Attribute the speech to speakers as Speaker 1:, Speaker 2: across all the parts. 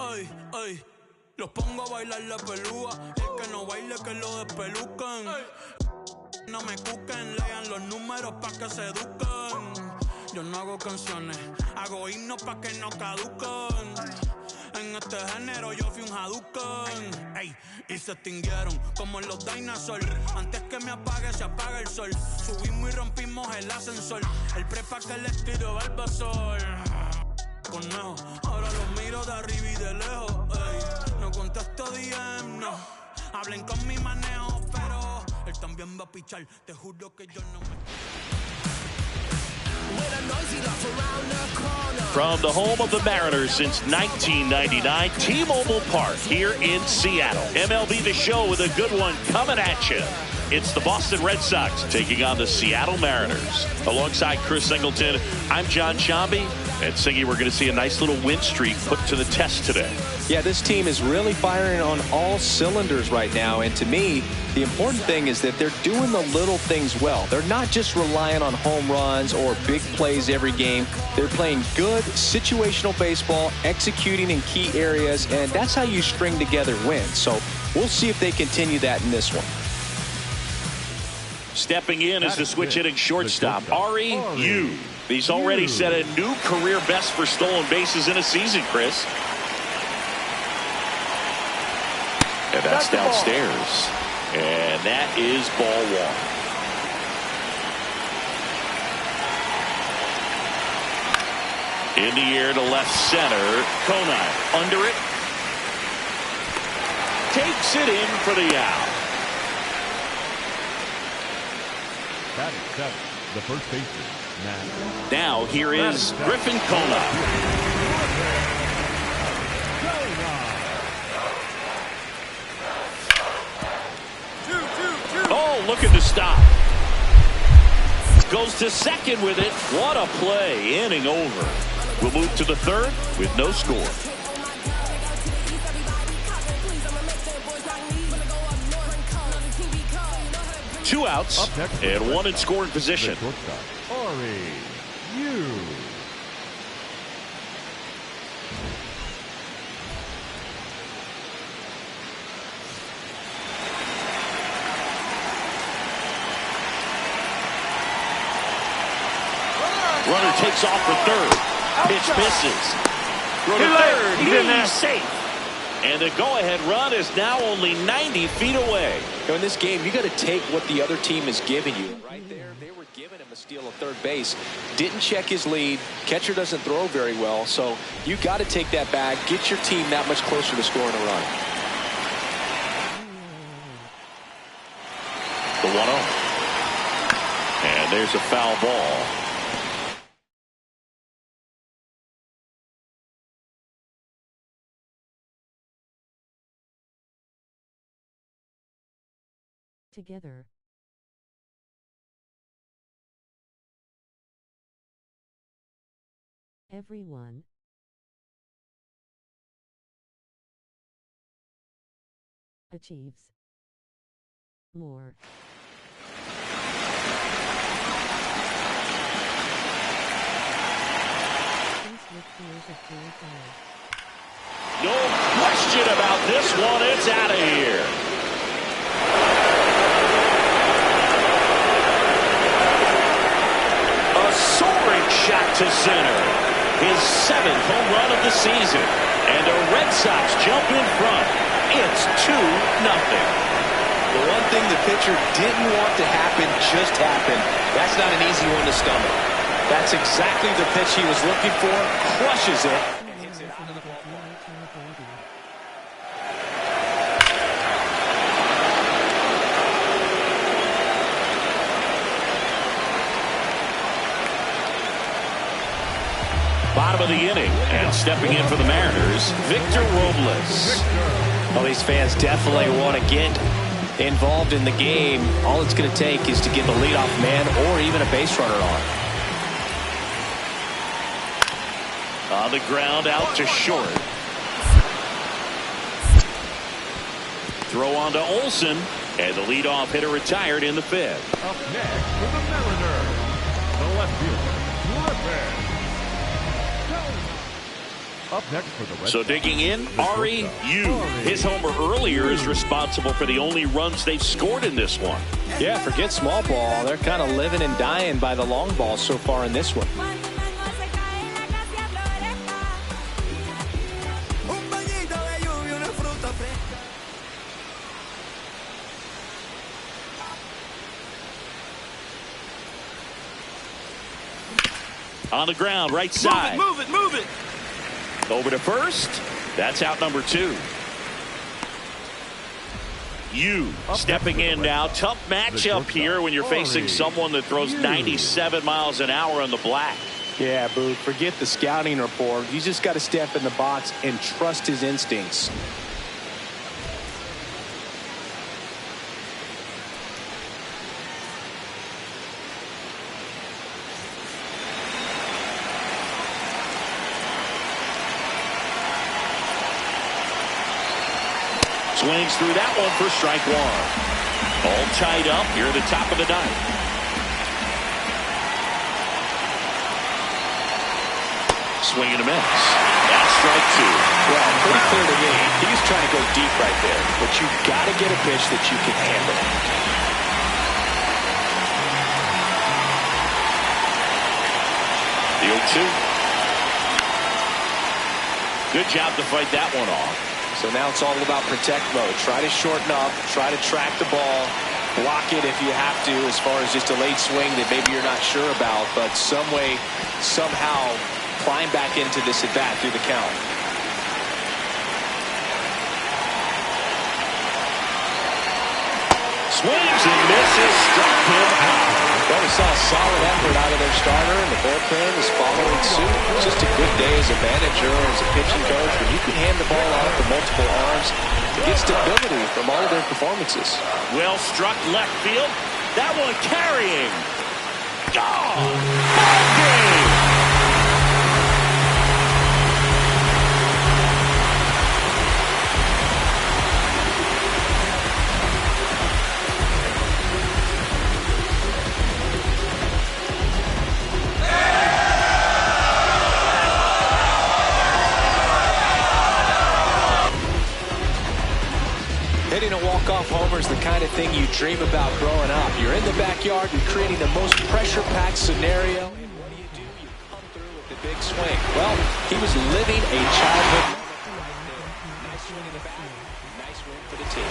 Speaker 1: Ay, ay, los pongo a bailar la pelúa. El que no baile que lo despelucan. No me cuquen, lean los números pa' que se eduquen. Yo no hago canciones, hago himnos pa' que no caduquen. En este género yo fui un Hadouken. Ey, y se extinguieron como los dinosaurs. Antes que me apague, se apaga el sol. Subimos y rompimos el ascensor. El prepa que les tiro Barbasol. Conejo, ahora los miro de arriba y de lejos. Ey, no contesto DM, no. Hablen con mi manejo, pero él también va a pichar. Te juro que yo no me...
Speaker 2: From the home of the Mariners since 1999, T-Mobile Park here in Seattle. MLB The Show with a good one coming at you. It's the Boston Red Sox taking on the Seattle Mariners. Alongside Chris Singleton, I'm John Shambi. And Singy, we're going to see a nice little win streak put to the test today.
Speaker 3: Yeah, this team is really firing on all cylinders right now. And to me, the important thing is that they're doing the little things well. They're not just relying on home runs or big plays every game. They're playing good situational baseball, executing in key areas, and that's how you string together wins. So we'll see if they continue that in this one.
Speaker 2: Stepping in is the switch hitting shortstop, Ari Yu. He's already set a new career best for stolen bases in a season, Chris. And that's downstairs. And that is ball one. In the air to left center. Konai under it. Takes it in for the out.
Speaker 4: That is the first baseman.
Speaker 2: Now here is Griffin Konai. Oh, looking to stop. Goes to second with it. What a play. Inning over. We'll move to the third with no score. Two outs and one in scoring position.
Speaker 4: Ari Yu.
Speaker 2: Runner takes off for third. Pitch misses. Throw to third. He's safe. And the go-ahead run is now only 90 feet away.
Speaker 3: In this game, you got to take what the other team is giving you. Right there, they were giving him a steal at third base. Didn't check his lead. Catcher doesn't throw very well, so you got to take that bag, get your team that much closer to scoring a run.
Speaker 2: The 1-0. And there's a foul ball.
Speaker 5: Together. Everyone. Achieves. More.
Speaker 2: No question about this one. It's out of here. Soaring shot to center. His 7th home run of the season. And the Red Sox jump in front. It's 2-0.
Speaker 3: The one thing the pitcher didn't want to happen just happened. That's not an easy one to stomach. That's exactly the pitch he was looking for. Crushes it.
Speaker 2: Bottom of the inning, and stepping in for the Mariners, Victor Robles.
Speaker 3: Well, these fans definitely want to get involved in the game. All it's going to take is to get the leadoff man or even a base runner on.
Speaker 2: On the ground, out to short. Throw on to Olsen, and the leadoff hitter retired in the fifth.
Speaker 4: Up next for the Mariners, the left fielder, Griffin. Up next for the Red
Speaker 2: So
Speaker 4: Sox,
Speaker 2: digging in,
Speaker 4: the
Speaker 2: Ari
Speaker 4: shortstop,
Speaker 2: Yu. His homer earlier is responsible for the only runs they've scored in this one.
Speaker 3: Yeah, forget small ball. They're kind of living and dying by the long ball so far in this one.
Speaker 2: On the ground, right side.
Speaker 1: Move it, move it.
Speaker 2: Over to first. That's out number 2. Yu stepping in now. Tough matchup here when you're facing someone that throws 97 miles an hour on the black.
Speaker 3: Yeah, Boo, forget the scouting report. You just got to step in the box and trust his instincts.
Speaker 2: Swings through that one for strike 1. All tied up here at the top of the ninth. Swing and a miss. That's strike 2.
Speaker 3: Well, pretty clear to me. He's trying to go deep right there. But you got to get a pitch that you can handle.
Speaker 2: The 0-2. Good job to fight that one off.
Speaker 3: So now it's all about protect mode. Try to shorten up, try to track the ball, block it if you have to, as far as just a late swing that maybe you're not sure about, but some way, somehow climb back into this at bat through the count.
Speaker 2: Swings and misses, struck him out.
Speaker 3: Well, we saw a solid effort out of their starter, and the bullpen is following suit. It's just a good day as a manager or as a pitching coach when you can hand the ball off to multiple arms to get stability from all of their performances.
Speaker 2: Well struck left field. That one carrying. Gone. Ball game.
Speaker 3: Hitting a walk-off homer is the kind of thing you dream about growing up. You're in the backyard, you're creating the most pressure-packed scenario. And what do? You come through with the big swing. Well, he was living a childhood. Nice swing in the back. Nice win for the team.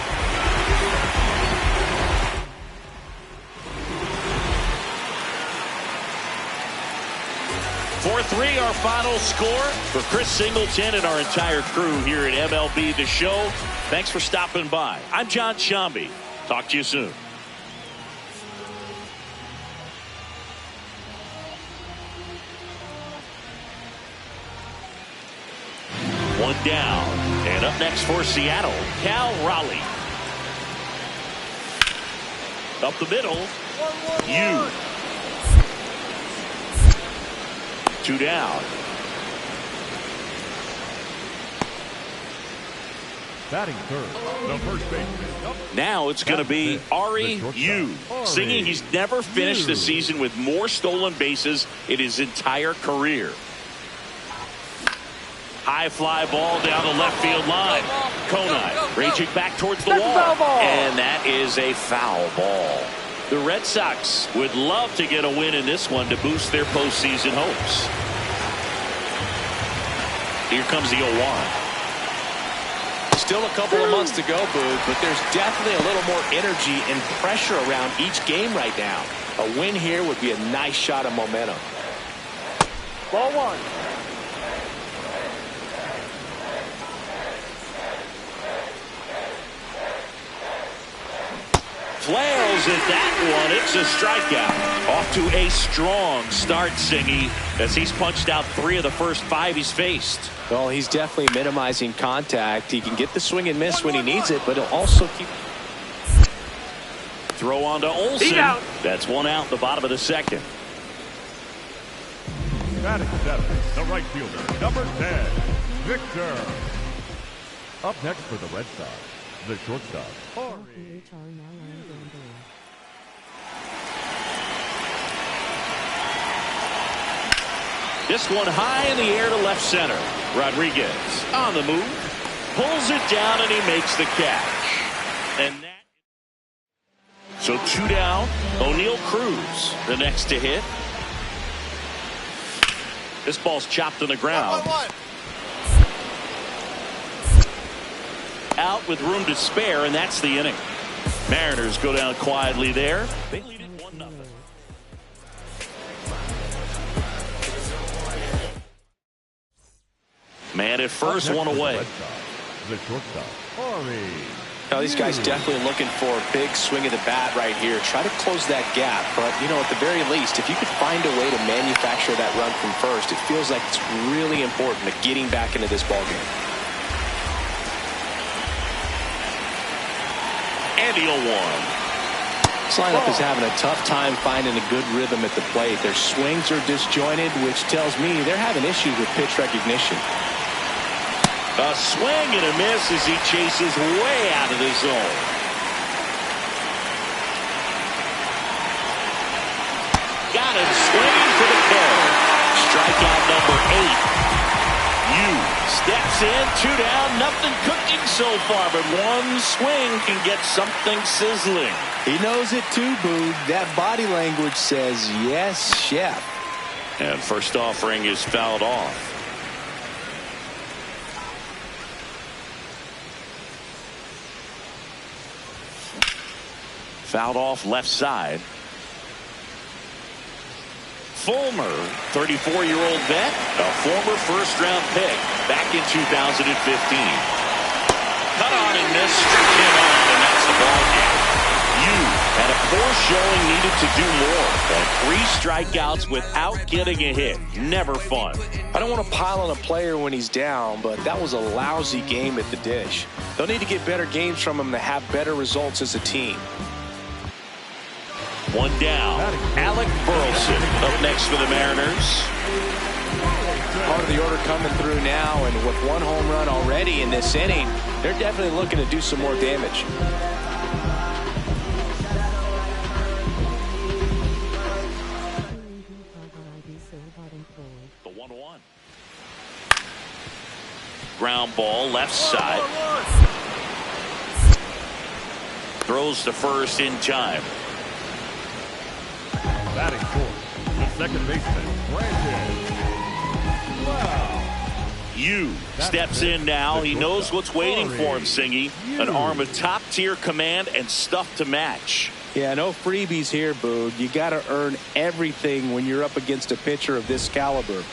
Speaker 2: 4-3 our final score. For Chris Singleton and our entire crew here at MLB The Show, thanks for stopping by. I'm John Shambi. Talk to you soon. One down. And up next for Seattle, Cal Raleigh. Up the middle, Yu. 2 down.
Speaker 4: Batting third, the first baseman.
Speaker 2: Now it's going to be Ari Yu, singing he's never finished the season with more stolen bases in his entire career. High fly ball down the left field line. Konai raging back towards the wall. And that is a foul ball. The Red Sox would love to get a win in this one to boost their postseason hopes. Here comes the 0-1.
Speaker 3: Still a couple of months to go, Boog, but there's definitely a little more energy and pressure around each game right now. A win here would be a nice shot of momentum.
Speaker 4: Ball one.
Speaker 2: Flails at that one. It's a strikeout. Off to a strong start, Singy, as he's punched out 3 of the first 5 he's faced.
Speaker 3: Well, he's definitely minimizing contact. He can get the swing and miss when he needs it, but he'll also keep...
Speaker 2: Throw on to Olsen. That's 1 out in the bottom of the second.
Speaker 4: Batting seventh, the right fielder, number 10, Victor. Up next for the Red Sox, the shortstop, Corey.
Speaker 2: This one high in the air to left center. Rodriguez on the move, pulls it down, and he makes the catch. And that. So 2 down. O'Neal Cruz, the next to hit. This ball's chopped on the ground. Out with room to spare, and that's the inning. Mariners go down quietly there. They lead it 1-0. Man at first, 1 away.
Speaker 4: The shortstop, Corey.
Speaker 3: Now, these guys definitely looking for a big swing of the bat right here. Try to close that gap, but, you know, at the very least, if you could find a way to manufacture that run from first, it feels like it's really important to getting back into this ballgame.
Speaker 2: And he'll 1.
Speaker 3: This lineup is having a tough time finding a good rhythm at the plate. Their swings are disjointed, which tells me they're having issues with pitch recognition.
Speaker 2: A swing and a miss as he chases way out of the zone. Got him swinging for the kill. Strikeout number 8. Yu steps in, 2 down, nothing cooking so far, but 1 swing can get something sizzling.
Speaker 3: He knows it too, Boog. That body language says, yes, chef.
Speaker 2: And first offering is fouled off. Fouled off left side. Fulmer, 34-year-old vet, a former first-round pick back in 2015. Cut on and missed, struck him out, and that's the ball game. Yu had a poor showing, needed to do more, and 3 strikeouts without getting a hit. Never fun.
Speaker 3: I don't want to pile on a player when he's down, but that was a lousy game at the dish. They'll need to get better games from him to have better results as a team.
Speaker 2: 1 down. Alec Burleson up next for the Mariners.
Speaker 3: Part of the order coming through now, and with 1 home run already in this inning, they're definitely looking to do some more damage.
Speaker 2: The 1-1. Ground ball left side. Throws to first in time.
Speaker 4: Batting fourth, the second baseman, Brandon. Wow.
Speaker 2: Yu steps in now. He knows what's waiting for him, Singy. An arm with top-tier command and stuff to match.
Speaker 3: Yeah, no freebies here, Boog. You got to earn everything when you're up against a pitcher of this caliber.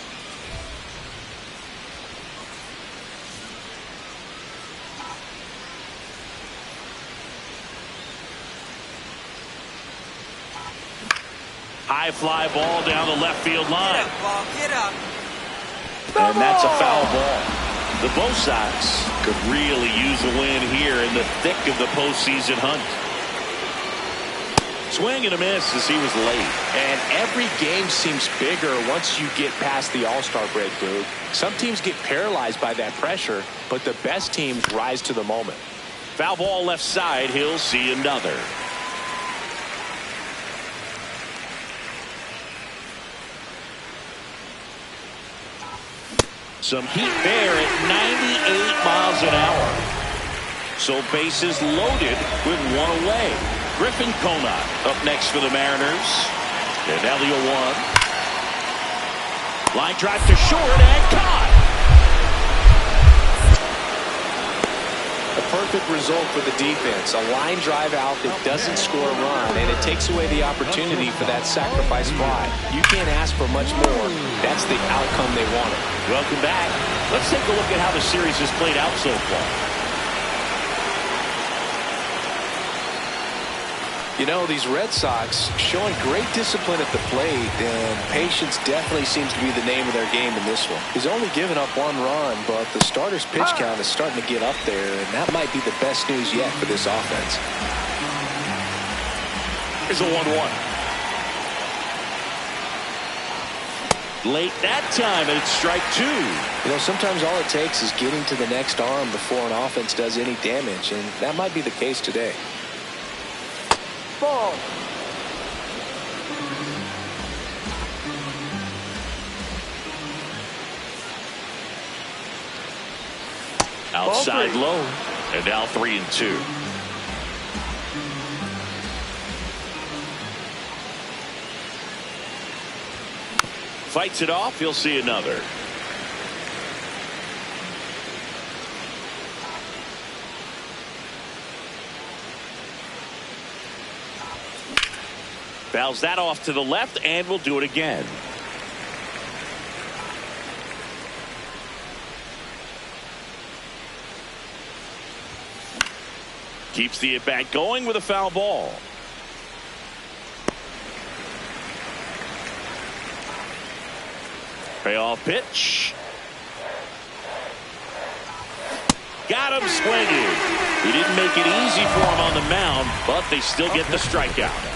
Speaker 2: High fly ball down the left field line.
Speaker 6: Get up, ball, get up.
Speaker 2: And that's a foul ball. The Bo Sox could really use a win here in the thick of the postseason hunt. Swing and a miss as he was late.
Speaker 3: And every game seems bigger once you get past the All-Star break, Boog. Some teams get paralyzed by that pressure, but the best teams rise to the moment.
Speaker 2: Foul ball left side. He'll see another. Some heat there at 98 miles an hour. So bases loaded with 1 away. Griffin Conant up next for the Mariners. And Elio 1. Line drive to short and caught.
Speaker 3: perfect result for the defense. A line drive out that doesn't score a run, and it takes away the opportunity for that sacrifice fly. You can't ask for much more. That's the outcome they wanted.
Speaker 2: Welcome back. Let's take a look at how the series has played out so far.
Speaker 3: You know, these Red Sox showing great discipline at the plate, and patience definitely seems to be the name of their game in this one. He's only given up 1 run, but the starter's pitch count is starting to get up there, and that might be the best news yet for this offense.
Speaker 2: Here's a 1-1. Late that time, and it's strike 2.
Speaker 3: You know, sometimes all it takes is getting to the next arm before an offense does any damage, and that might be the case today. Ball.
Speaker 2: Outside low, and now 3-2. Fights it off. He'll see another. Fouls that off to the left, and we'll do it again. Keeps the at-bat going with a foul ball. Payoff pitch. Got him swinging. He didn't make it easy for him on the mound, but they still get the strikeout.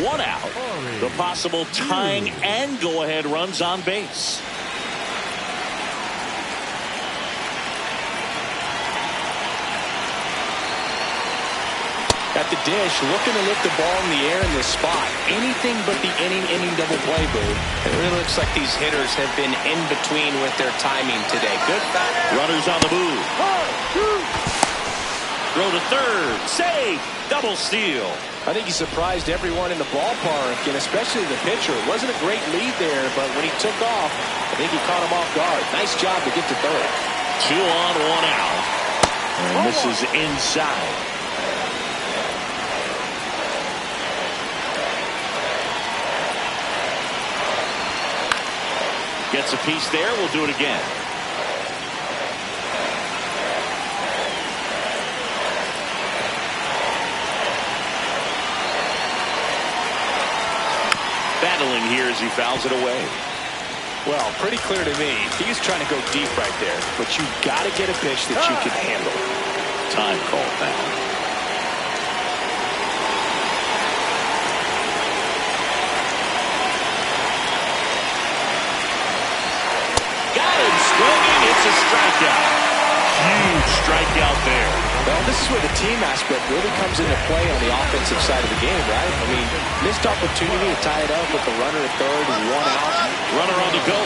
Speaker 2: 1 out. The possible tying and go-ahead runs on base.
Speaker 3: At the dish, looking to lift the ball in the air in this spot. Anything but the inning double play, Boo. It really looks like these hitters have been in between with their timing today. Good back.
Speaker 2: Runners on the move. Throw to third. Save. Double steal.
Speaker 3: I think he surprised everyone in the ballpark, and especially the pitcher. It wasn't a great lead there, but when he took off, I think he caught him off guard. Nice job to get to third.
Speaker 2: 2 on, 1 out. And this is inside. Gets a piece there. We'll do it again. Battling here as he fouls it away.
Speaker 3: Well, pretty clear to me. He's trying to go deep right there, but you got to get a pitch that you can handle.
Speaker 2: Time called now. Got him swinging. It's a strikeout. Huge strikeout there.
Speaker 3: Well, this is where the team aspect really comes into play on the offensive side of the game, right? I mean, missed opportunity to tie it up with the runner at third and 1 out.
Speaker 2: Runner on the go.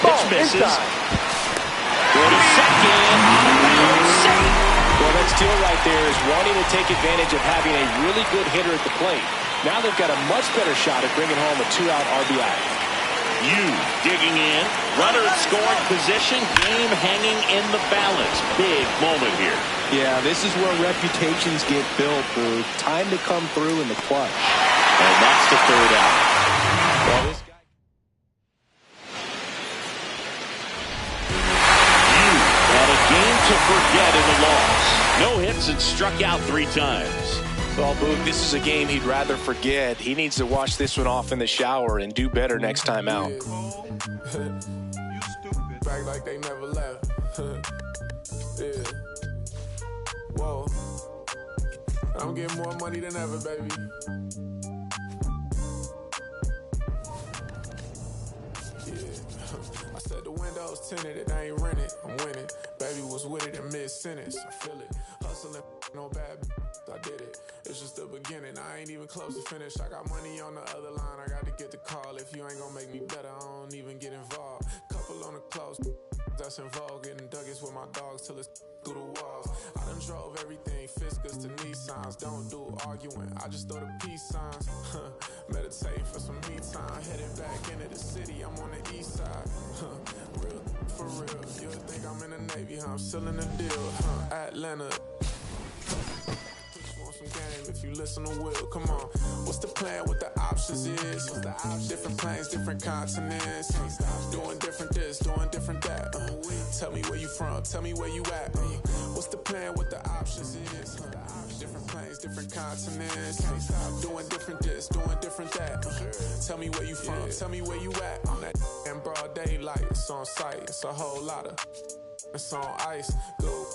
Speaker 2: Pitch misses. Go to second. Safe.
Speaker 3: Well, that steal right there is wanting to take advantage of having a really good hitter at the plate. Now they've got a much better shot at bringing home a 2-out RBI.
Speaker 2: Digging in. Runner at scoring position. Game hanging in the balance. Big moment here.
Speaker 3: Yeah, this is where reputations get built, Boo. Time to come through in the clutch.
Speaker 2: And that's the 3rd out.
Speaker 3: Well, this guy...
Speaker 2: Had a game to forget in the loss. No hits and struck out 3 times.
Speaker 3: Well, Boog, this is a game he'd rather forget. He needs to wash this one off in the shower and do better next time out.
Speaker 6: You stupid. Back like they never left. Yeah. Whoa. I'm getting more money than ever, baby. Yeah. I said the windows tinted, it ain't rented. I'm winning. Baby was with it in mid-sentence. I feel it. Hustling, no bad. I did it. It's just the beginning. I ain't even close to finish. I got money on the other line. I got to get the call. If you ain't gonna make me better, I don't even get involved. Couple on the close. That's involved. Getting Douglas with my dogs till it's through the walls. I done drove everything. Fiskars to Nissans. Don't do arguing. I just throw the peace signs. Meditating for some me time. Headed back into the city. I'm on the east side. Real for real. You'll think I'm in the Navy, huh? I'm still in the deal, huh? Atlanta. Some game if you listen to Will. Come on, what's the plan? What the options is? Different planes, different continents. Doing different this, doing different that. Tell me where you from, tell me where you at. What's the plan? What the options is? Different planes, different continents. Doing different this, doing different that. Tell me where you from, tell me where you at. On that in broad daylight, it's on sight. It's a whole lot of, it's on ice. Go.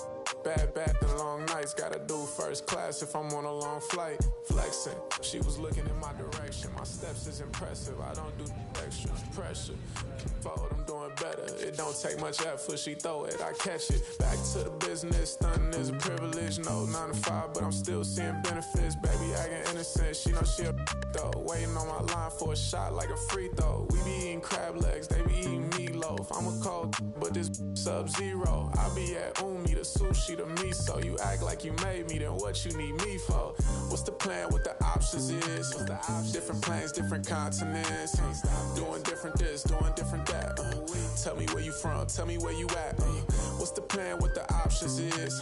Speaker 6: Bad and long nights, gotta do first class if I'm on a long flight. Flexing, she was looking in my direction. My steps is impressive, I don't do extra pressure. Forward, I'm doing better. It don't take much effort, she throw it, I catch it. Back to the business, stunning is a privilege. No 9 to 5, but I'm still seeing benefits. Baby acting innocent, she know she a though. Waiting on my line for a shot like a free throw. We be eating crab legs, they be eating meatloaf. I'm a cold, but this sub-zero. I be at Umi, the sushi, the miso. You act like you made me, then what you need me for? What's the plan? What the options is? Different planes, different continents. Doing different this, doing different that. Tell me where you from, tell me where you at. What's the plan? What the options is?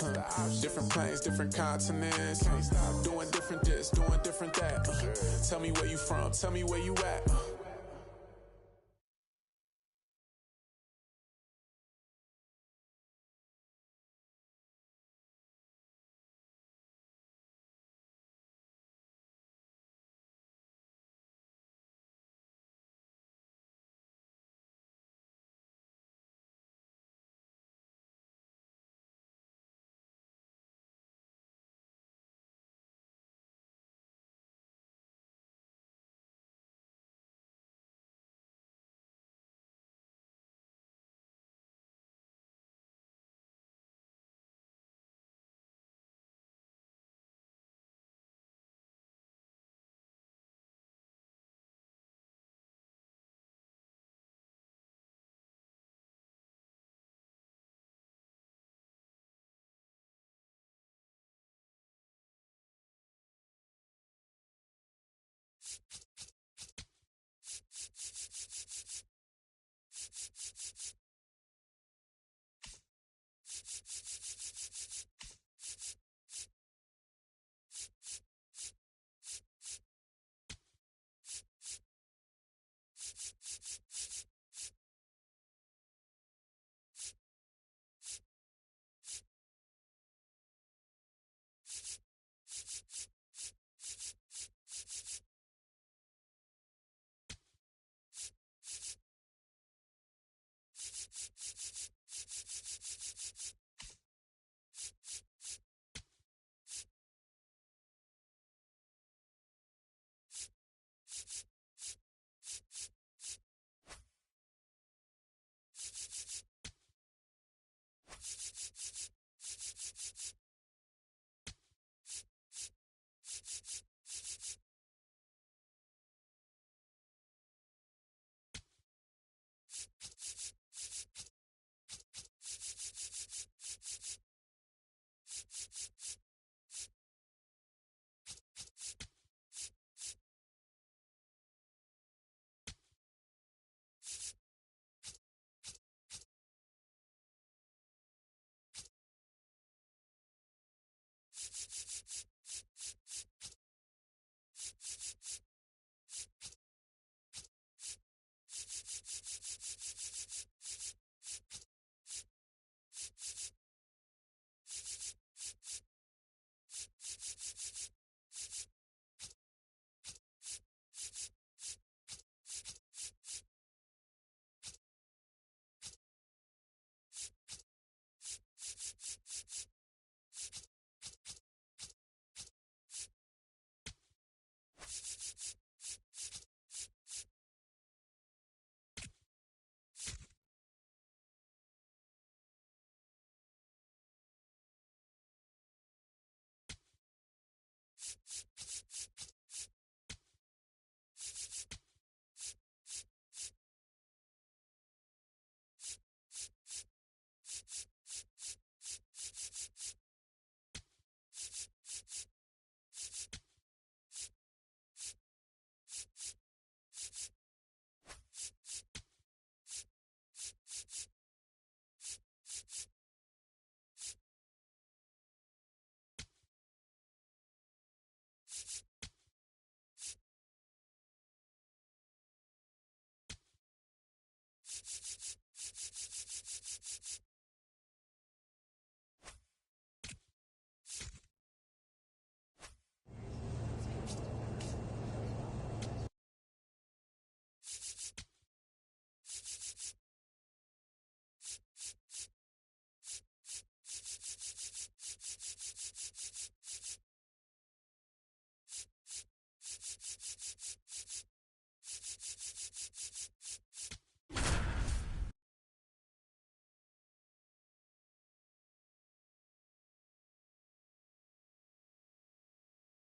Speaker 6: Different planes, different continents. Doing different this, doing different that. Tell me where you from, tell me where you at.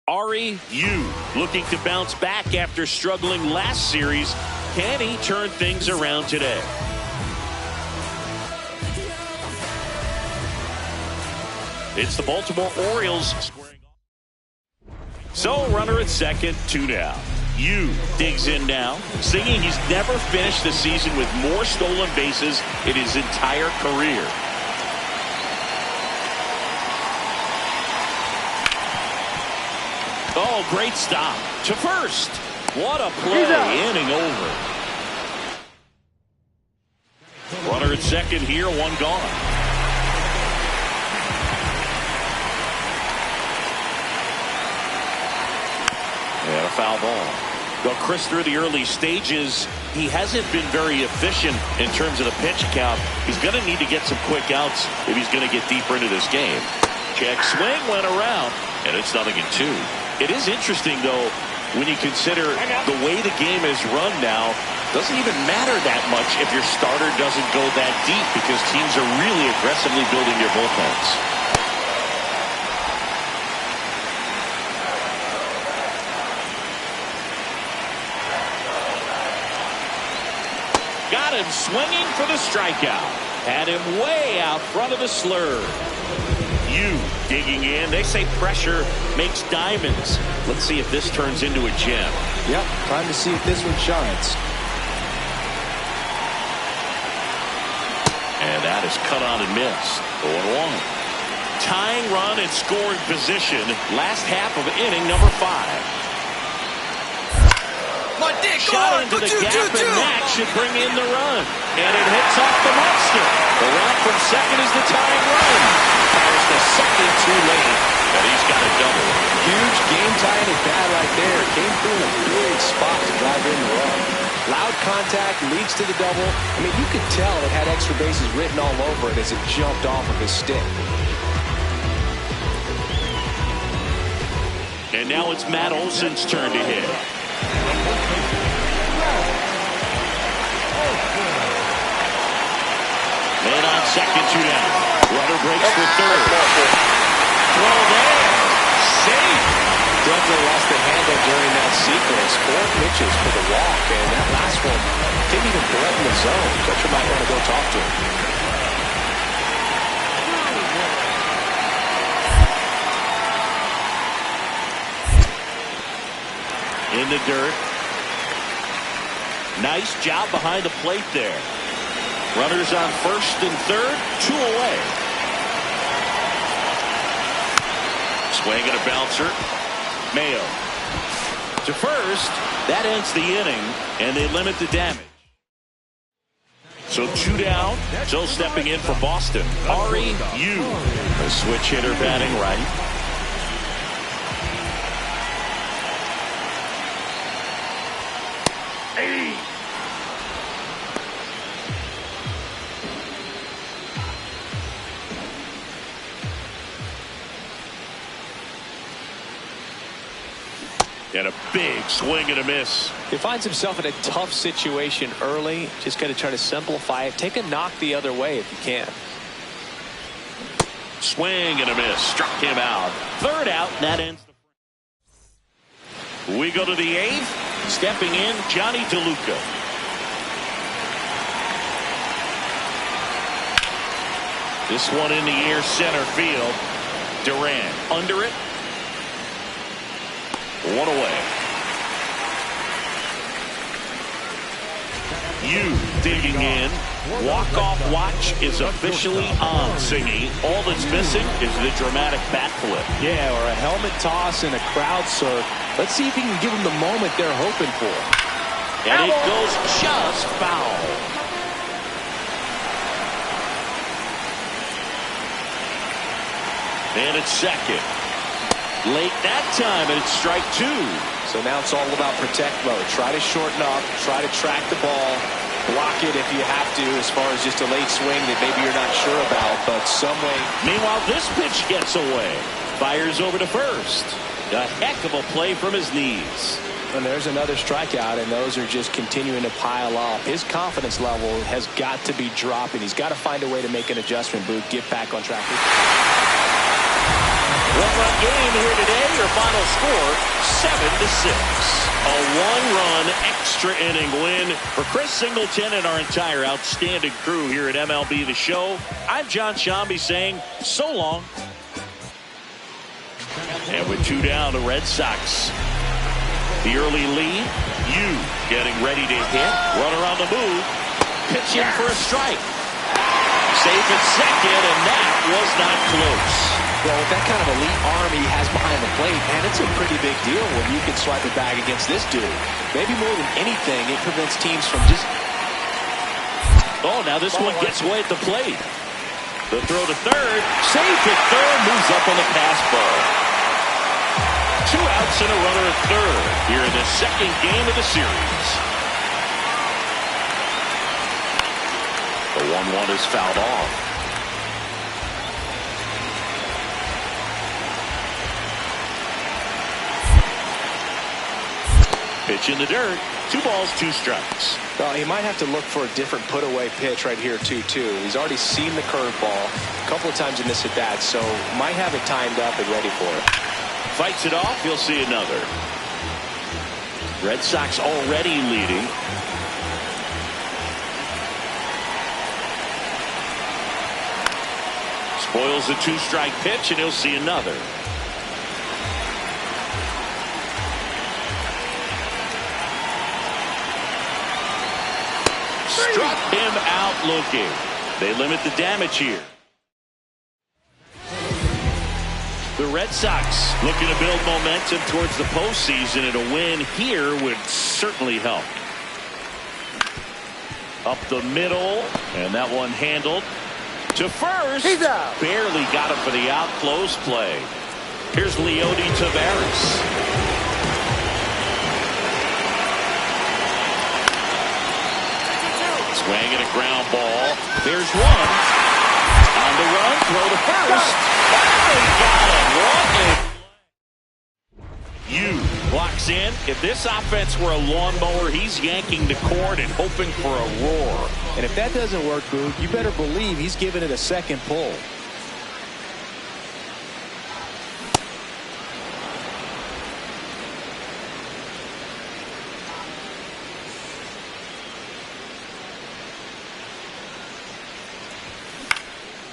Speaker 2: Ari Yu looking to bounce back after struggling last series. Can he turn things around today? It's the Baltimore Orioles squaring off. So runner at second, 2 down. Yu digs in now, singing he's never finished the season with more stolen bases in his entire career. Oh, great stop to first. What a play, inning over. Runner at second here, 1 gone. And a foul ball. Well, Chris, through the early stages, he hasn't been very efficient in terms of the pitch count. He's going to need to get some quick outs if he's going to get deeper into this game. Check swing went around, and it's 0-2. It is interesting, though, when you consider the way the game is run now. Doesn't even matter that much if your starter doesn't go that deep because teams are really aggressively building their bullpens. Got him swinging for the strikeout. Had him way out front of the slur. Yu digging in. They say pressure makes diamonds. Let's see if this turns into a gem.
Speaker 3: Yep, time to see if this one shines.
Speaker 2: And that is cut on and missed. 0-1. Tying run and scoring position. Last half of inning number 5. Shot into the gap, and that should bring in the run. And it hits off the monster. The run from second is the tying run. Fires the second too late, and he's got a double.
Speaker 3: Huge game-tying at bat right there. Came through in a big spot to drive in the run. Loud contact leads to the double. I mean, you could tell it had extra bases written all over it as it jumped off of his stick.
Speaker 2: And now it's Matt Olson's turn to hit. Man on second, 2 down. Runner breaks for third. Throw there. Safe.
Speaker 3: Definitely lost the handle during that sequence. 4 pitches for the walk, and that last one didn't even threaten the zone. Catcher might want to go talk to him.
Speaker 2: In the dirt. Nice job behind the plate there. Runners on first and third, 2 away. Swing and a bouncer. Mayo to first. That ends the inning, and they limit the damage. So 2 down. So stepping in for Boston, Ari Yu, a switch hitter batting right. And a big swing and a miss.
Speaker 3: He finds himself in a tough situation early. Just got to try to simplify it. Take a knock the other way if you can.
Speaker 2: Swing and a miss. Struck him out. 3rd out, and that ends the. We go to the 8th. Stepping in, Johnny DeLuca. This one in the air, center field. Duran under it. 1 away. Yu digging in. Walk-off watch is officially on, Singy. All that's missing is the dramatic bat flip.
Speaker 3: Yeah, or a helmet toss and a crowd surf. Let's see if he can give them the moment they're hoping for.
Speaker 2: And it goes just foul. And it's second. Late that time, and it's strike 2.
Speaker 3: So now it's all about protect mode. Try to shorten up, try to track the ball, block it if you have to, as far as just a late swing that maybe you're not sure about, but some way.
Speaker 2: Meanwhile, this pitch gets away. Fires over to first. A heck of a play from his knees.
Speaker 3: And there's another strikeout, and those are just continuing to pile up. His confidence level has got to be dropping. He's got to find a way to make an adjustment, Boot, get back on track.
Speaker 2: One-run game here today. Your final score, 7-6. A one-run extra inning win for Chris Singleton and our entire outstanding crew here at MLB The Show. I'm John Shambi saying so long. And with 2 down, the Red Sox. The early lead. You getting ready to hit. Runner on the move. Pitching for a strike. Safe at second, and that was not close.
Speaker 3: Well, with that kind of elite arm he has behind the plate, man, it's a pretty big deal when you can swipe it back against this dude. Maybe more than anything, it prevents teams from just...
Speaker 2: Oh, now this one gets away at the plate. The throw to third. Safe at third. Moves up on the pass ball. 2 outs and a runner at third here in the second game of the series. The 1-1 is fouled off. Pitch in the dirt. 2 balls, 2 strikes.
Speaker 3: Well, he might have to look for a different put-away pitch right here, too. He's already seen the curveball a couple of times in this at-bat, so might have it timed up and ready for it.
Speaker 2: Fights it off. You'll see another. Red Sox already leading. Spoils a 2-strike pitch, and he'll see another. Struck him out looking. They limit the damage here. The Red Sox looking to build momentum towards the postseason, and a win here would certainly help. Up the middle, and that one handled to first.
Speaker 7: He's out.
Speaker 2: Barely got him for the out. Close play. Here's Leody Taveras. Swing and a ground ball. There's one. On the run, throw to first. Oh, got him. You blocks in. If this offense were a lawnmower, he's yanking the cord and hoping for a roar.
Speaker 3: And if that doesn't work, Boog, you better believe he's giving it a second pull.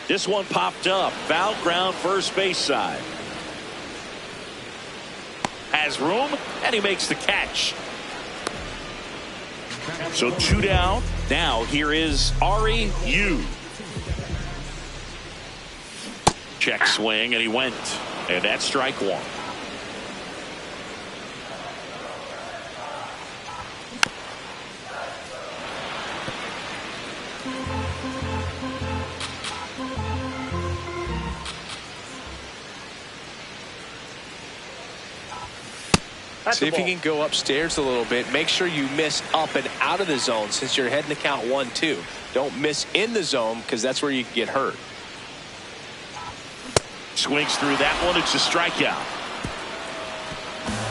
Speaker 2: This one popped up. Foul ground, first base side. Has room, and he makes the catch. So 2 down. Now here is Ari Yu. Check swing, and he went. And that's strike 1.
Speaker 3: See if you can go upstairs a little bit. Make sure you miss up and out of the zone since you're heading to count 1-2. Don't miss in the zone because that's where you can get hurt.
Speaker 2: Swings through that one. It's a strikeout.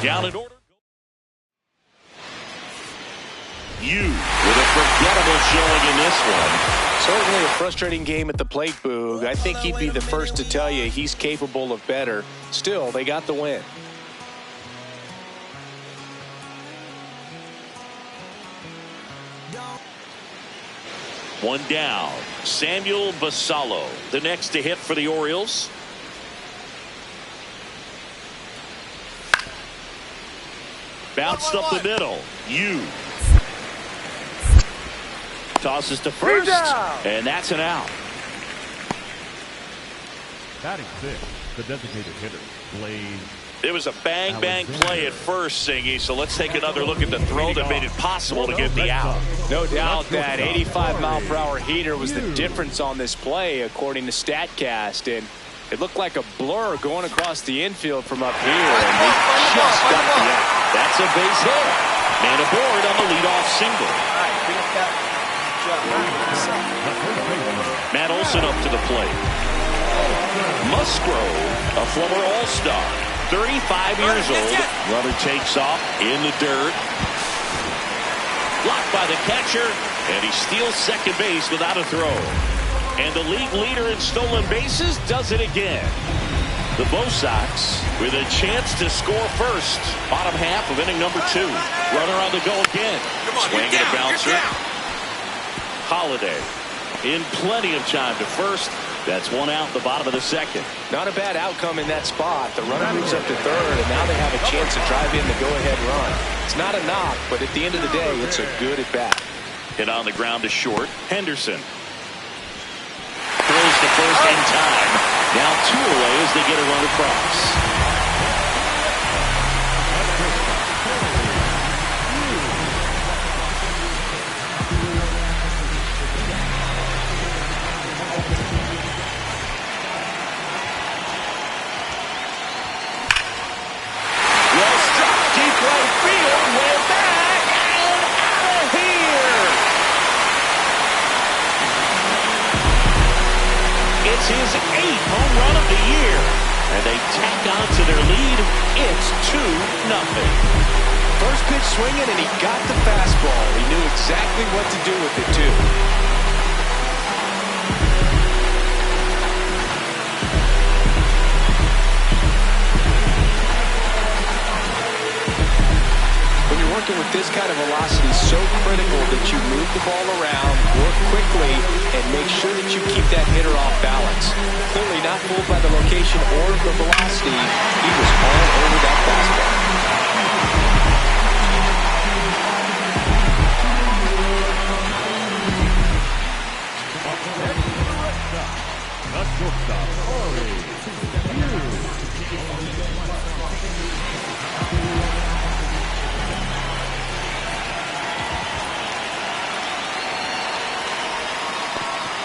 Speaker 2: Down in order. You with a forgettable showing in this one.
Speaker 3: Certainly a frustrating game at the plate, Boog. I think he'd be the first to tell you he's capable of better. Still, they got the win.
Speaker 2: One down. Samuel Basallo, the next to hit for the Orioles. Bounced up the middle. You. Tosses to first, and that's an out.
Speaker 4: Batting 6, the designated hitter, Blaze.
Speaker 2: It was a bang play at first, Singy, so let's take another look at the throw that made it possible to get the out.
Speaker 3: No doubt that 85-mile-per-hour heater was the difference on this play, according to StatCast, and it looked like a blur going across the infield from up here, and they just got the out.
Speaker 2: That's a base hit. Man aboard on the leadoff single. Matt Olson up to the plate. Musgrove, a former All-Star. 35 years old. Runner takes off in the dirt. Blocked by the catcher, and he steals second base without a throw. And the league leader in stolen bases does it again. The Bo Sox with a chance to score first. Bottom half of inning number 2. Runner on the go again. Swing and a bouncer. Holiday in plenty of time to first. That's one out the bottom of the second.
Speaker 3: Not a bad outcome in that spot. The runner moves up to third, and now they have a chance to drive in the go-ahead run. It's not a knock, but at the end of the day, it's a good at-bat.
Speaker 2: Hit on the ground to short. Henderson throws to first in time. Now 2 away as they get a run across. It's his 8th home run of the year. And they tack on to their lead. It's 2-0.
Speaker 3: First pitch swinging, and he got the fastball. He knew exactly what to do with it, too. When you're working with this kind of velocity, so critical that you move the ball around, work quickly, and make sure that you keep that hitter off balance. Clearly not fooled by the location or the velocity. He was all over that fastball.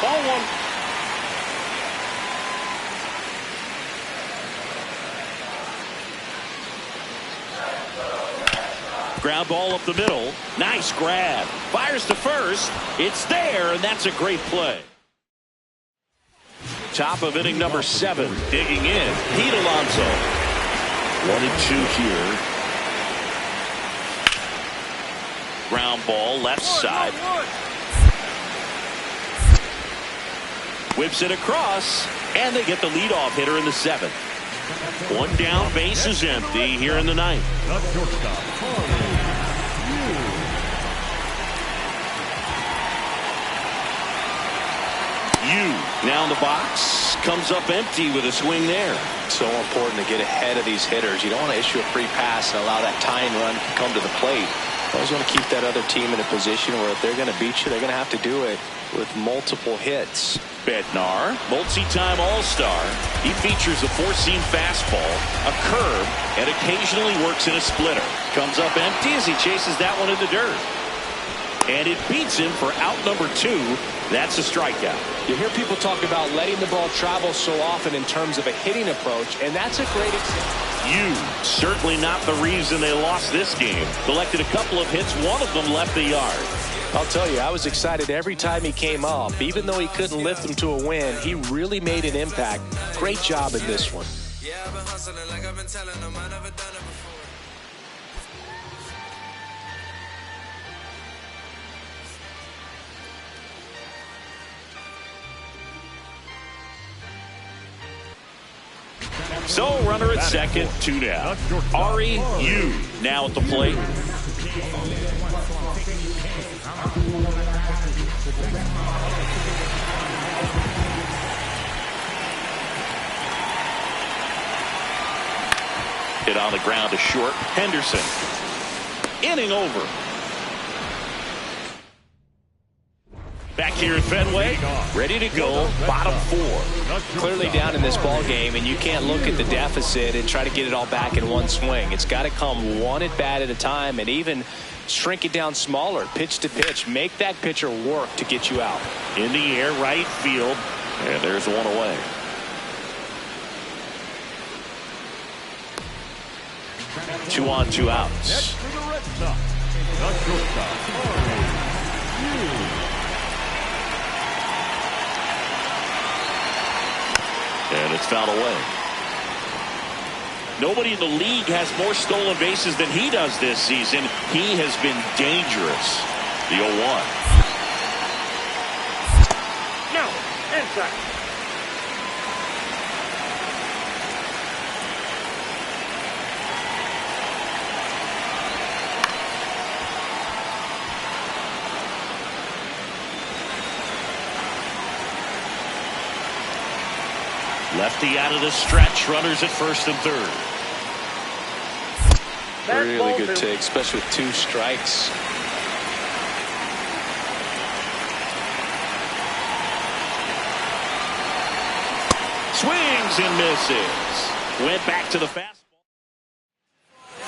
Speaker 2: Ball one. Ground ball up the middle. Nice grab. Fires to first. It's there, and that's a great play. Top of inning number 7. Digging in. Pete Alonso. 1-2 here. Ground ball left side. Whips it across, and they get the leadoff hitter in the 7th. One down, base is empty here in the 9th. Now in the box, comes up empty with a swing there.
Speaker 3: So important to get ahead of these hitters. You don't want to issue a free pass and allow that tying run to come to the plate. You always want to keep that other team in a position where if they're going to beat you, they're going to have to do it with multiple hits.
Speaker 2: Bednar, multi-time All-Star. He features a 4-seam fastball, a curve, and occasionally works in a splitter. Comes up empty as he chases that one in the dirt. And it beats him for out number 2. That's a strikeout.
Speaker 3: You hear people talk about letting the ball travel so often in terms of a hitting approach, and that's a great example.
Speaker 2: Certainly not the reason they lost this game. Collected a couple of hits. One of them left the yard.
Speaker 3: I'll tell you, I was excited every time he came up. Even though he couldn't lift them to a win, he really made an impact. Great job in this one.
Speaker 7: Yeah, I've been hustling like I've been telling them I never done it before.
Speaker 2: So, runner at second, 2 down. Ari Yu now at the plate. Hit on the ground to short. Henderson. Inning over. Back here at Fenway, ready to go, bottom 4.
Speaker 3: Clearly down in this ball game, and you can't look at the deficit and try to get it all back in one swing. It's got to come one at bat at a time, and even shrink it down smaller, pitch to pitch. Make that pitcher work to get you out.
Speaker 2: In the air, right field, and there's one away. Two on, 2 outs. And it's fouled away. Nobody in the league has more stolen bases than he does this season. He has been dangerous. The 0-1. No, inside. Lefty out of the stretch. Runners at first and third.
Speaker 3: Really good take, especially with 2 strikes.
Speaker 2: Swings and misses. Went back to the fastball.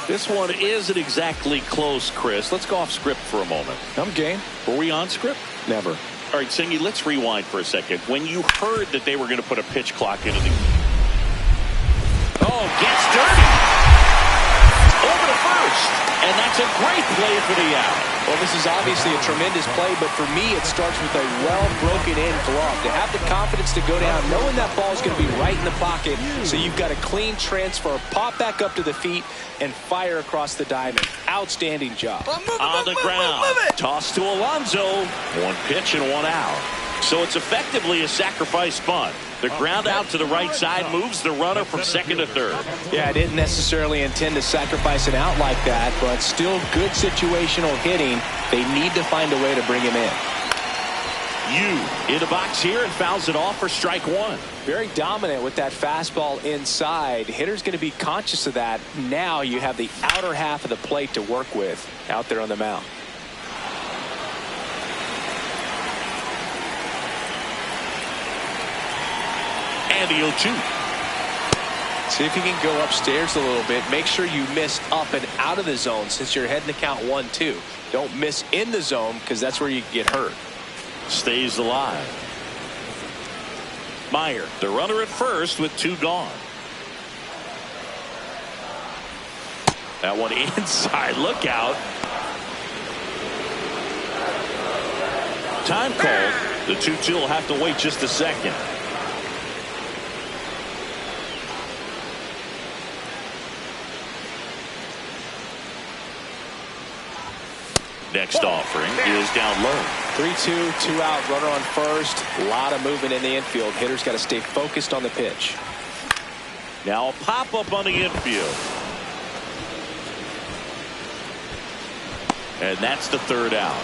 Speaker 2: This one isn't exactly close, Chris. Let's go off script for a moment.
Speaker 3: I'm game.
Speaker 2: Were we on script?
Speaker 3: Never.
Speaker 2: All right, Singy, let's rewind for a second. When you heard that they were going to put a pitch clock into the... Oh, gets dirty. Over to first. And that's a great play for the out.
Speaker 3: Well, this is obviously a tremendous play, but for me, it starts with a well-broken-in glove. To have the confidence to go down, knowing that ball is going to be right in the pocket, so you've got a clean transfer, pop back up to the feet, and fire across the diamond. Outstanding job.
Speaker 2: On the ground. Toss to Alonso. 1 pitch and 1 out. So it's effectively a sacrifice bunt. The ground out to the right side moves the runner from second to third.
Speaker 3: Yeah, I didn't necessarily intend to sacrifice an out like that, but still good situational hitting. They need to find a way to bring him in.
Speaker 2: In the box here and fouls it off for strike 1.
Speaker 3: Very dominant with that fastball inside. Hitter's going to be conscious of that. Now you have the outer half of the plate to work with out there on the mound.
Speaker 2: And the 0-2.
Speaker 3: See if you can go upstairs a little bit. Make sure you miss up and out of the zone since you're heading to count 1-2. Don't miss in the zone because that's where you get hurt.
Speaker 2: Stays alive. Meyer, the runner at first with 2 gone. That one inside. Look out. Time called. The 2-2 will have to wait just a second. Next offering is down low.
Speaker 3: 3-2, 2 out, runner on first. A lot of movement in the infield. Hitter's got to stay focused on the pitch.
Speaker 2: Now a pop up on the infield. And that's the 3rd out.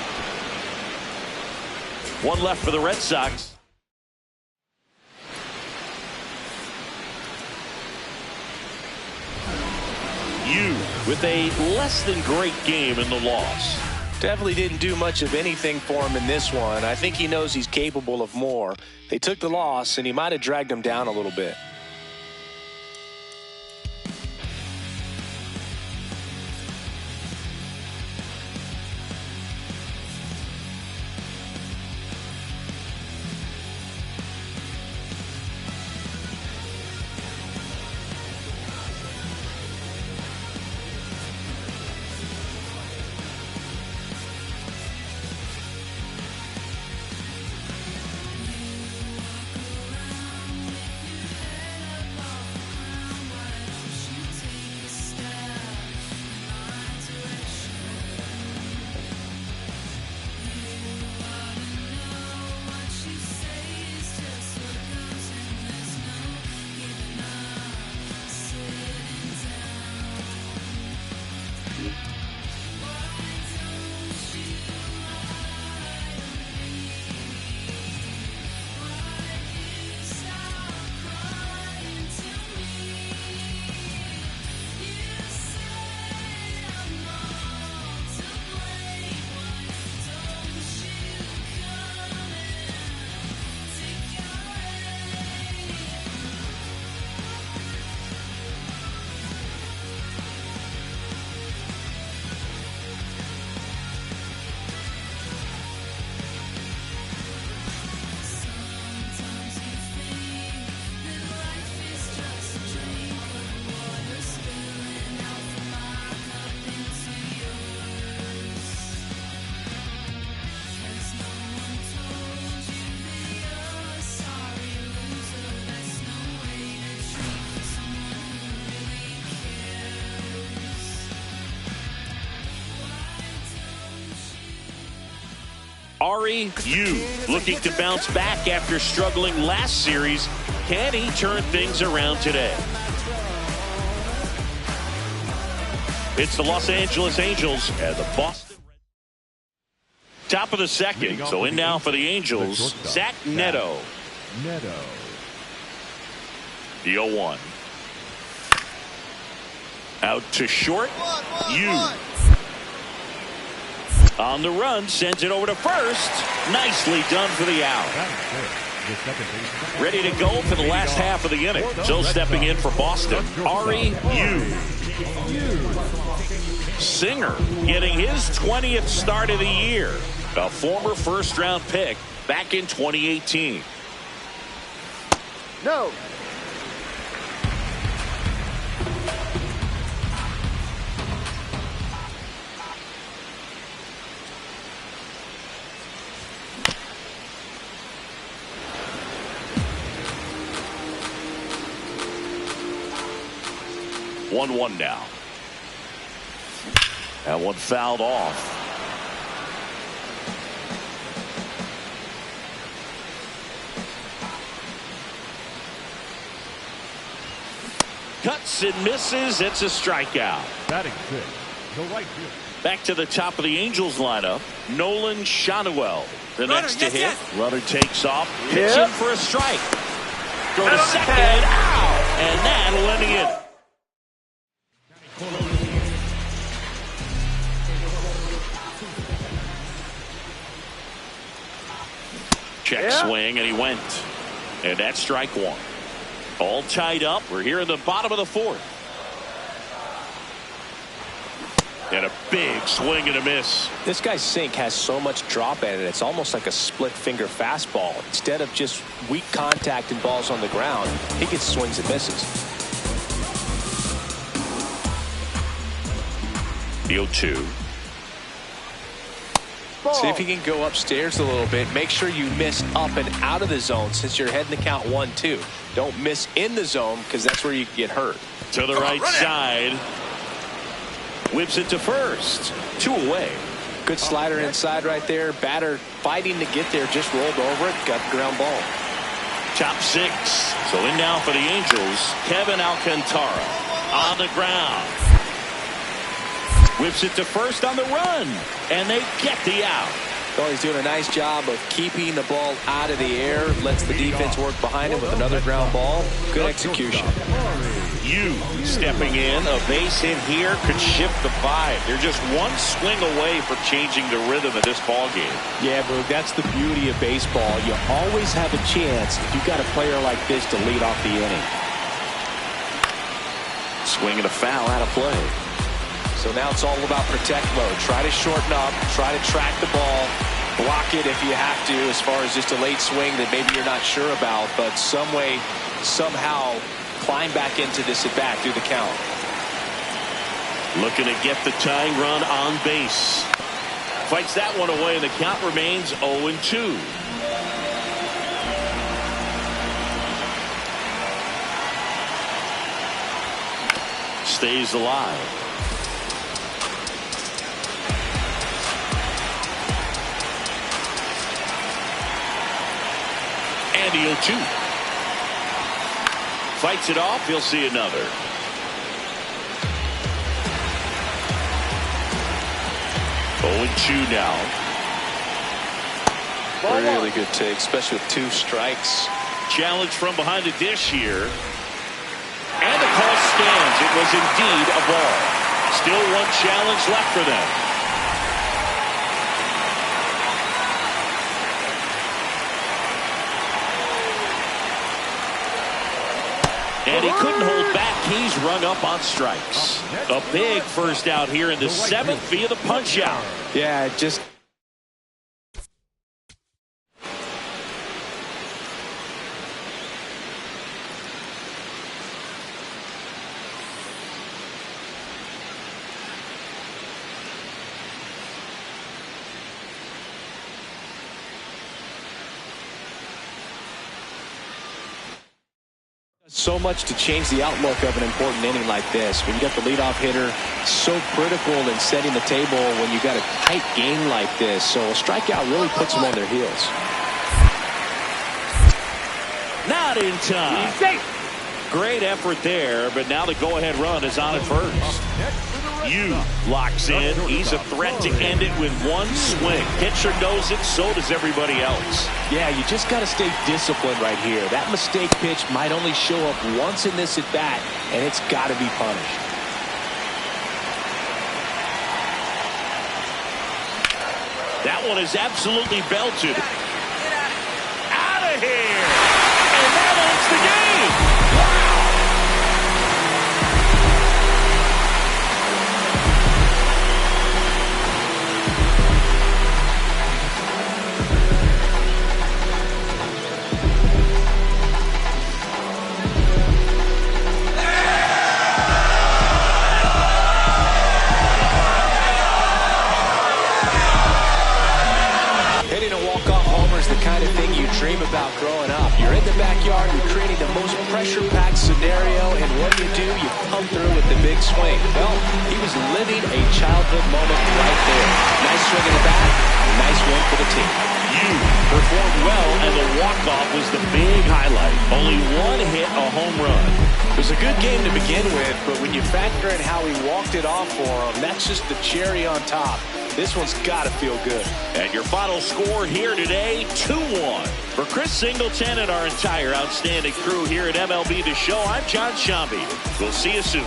Speaker 2: 1 left for the Red Sox. With a less than great game in the loss.
Speaker 3: Definitely didn't do much of anything for him in this one. I think he knows he's capable of more. They took the loss, and he might have dragged him down a little bit.
Speaker 2: Ari Yu looking to bounce back after struggling last series. Can he turn things around today? It's the Los Angeles Angels and the Boston Red Sox. Top of the second. So in now for the Angels, Zach Neto. The 0-1. Out to short. On the run, sends it over to first. Nicely done for the out. Ready to go for the last half of the inning. So stepping in for Boston, Ari Singer getting his 20th start of the year. A former first-round pick back in 2018.
Speaker 8: No.
Speaker 2: One now. That one fouled off. Cuts and misses. It's a strikeout.
Speaker 4: Batting six, the right fielder.
Speaker 2: Back to the top of the Angels lineup. Nolan Schanuel, the next to hit. Runner takes off. Pitching for a strike. Go to second. Ow! And that'll end the inning. Check swing, and he went. And that's strike one. All tied up. We're here in the bottom of the fourth. And a big swing and a miss.
Speaker 3: This guy's sink has so much drop at it. It's almost like a split finger fastball. Instead of just weak contact and balls on the ground, he gets swings and misses.
Speaker 2: The 0-2.
Speaker 3: See if you can go upstairs a little bit. Make sure you miss up and out of the zone since you're heading to count 1-2. Don't miss in the zone because that's where you get hurt.
Speaker 2: To the right side. Whips it to first. 2 away.
Speaker 3: Good slider inside right there. Batter fighting to get there. Just rolled over it. Got the ground ball.
Speaker 2: Top 6. So in now for the Angels. Kevin Alcantara on the ground. Whips it to first on the run. And they get the out.
Speaker 3: Well, he's doing a nice job of keeping the ball out of the air. Lets the defense work behind him with another ground ball. Good execution.
Speaker 2: Stepping in. A base hit here could shift the vibe. They're just one swing away from changing the rhythm of this ball game.
Speaker 9: Yeah, Boog, that's the beauty of baseball. You always have a chance if you've got a player like this to lead off the inning.
Speaker 2: Swing and a foul out of play.
Speaker 3: So now it's all about protect mode. Try to shorten up, try to track the ball, block it if you have to as far as just a late swing that maybe you're not sure about, but some way, somehow climb back into this at bat through the count.
Speaker 2: Looking to get the tying run on base. Fights that one away, and the count remains 0-2. Stays alive. And the 0-2. Fights it off. He'll see another. Oh, 0-2 now.
Speaker 3: Really good take, especially with 2 strikes.
Speaker 2: Challenge from behind the dish here. And the call stands. It was indeed a ball. Still one challenge left for them. And he couldn't hold back. He's rung up on strikes. A big first out here in the 7th via the punch out.
Speaker 3: Yeah, just so much to change the outlook of an important inning like this. When you got the leadoff hitter, so critical in setting the table when you got a tight game like this. So a strikeout really puts them on their heels.
Speaker 2: Not in time. Great effort there, but now the go-ahead run is on at first. You locks in. He's a threat to end it with one swing. Pitcher knows it, so does everybody else.
Speaker 9: Yeah, you just got to stay disciplined right here. That mistake pitch might only show up once in this at-bat, and it's got to be punished.
Speaker 2: That one is absolutely belted. Out of here! And that ends the game! Wow!
Speaker 3: The kind of thing you dream about growing up. You're in the backyard, you're creating the most pressure-packed scenario, and what do? You come through with the big swing. Well, he was living a childhood moment right there. Nice swing in the bat, nice win for the team.
Speaker 2: You performed well, and the walk-off was the big highlight. Only one hit, a home run.
Speaker 3: It was a good game to begin with, but when you factor in how he walked it off for him, that's just the cherry on top. This one's got to feel good.
Speaker 2: And your final score here today, 2-1. For Chris Singleton and our entire outstanding crew here at MLB The Show, I'm John Shambi. We'll see you soon.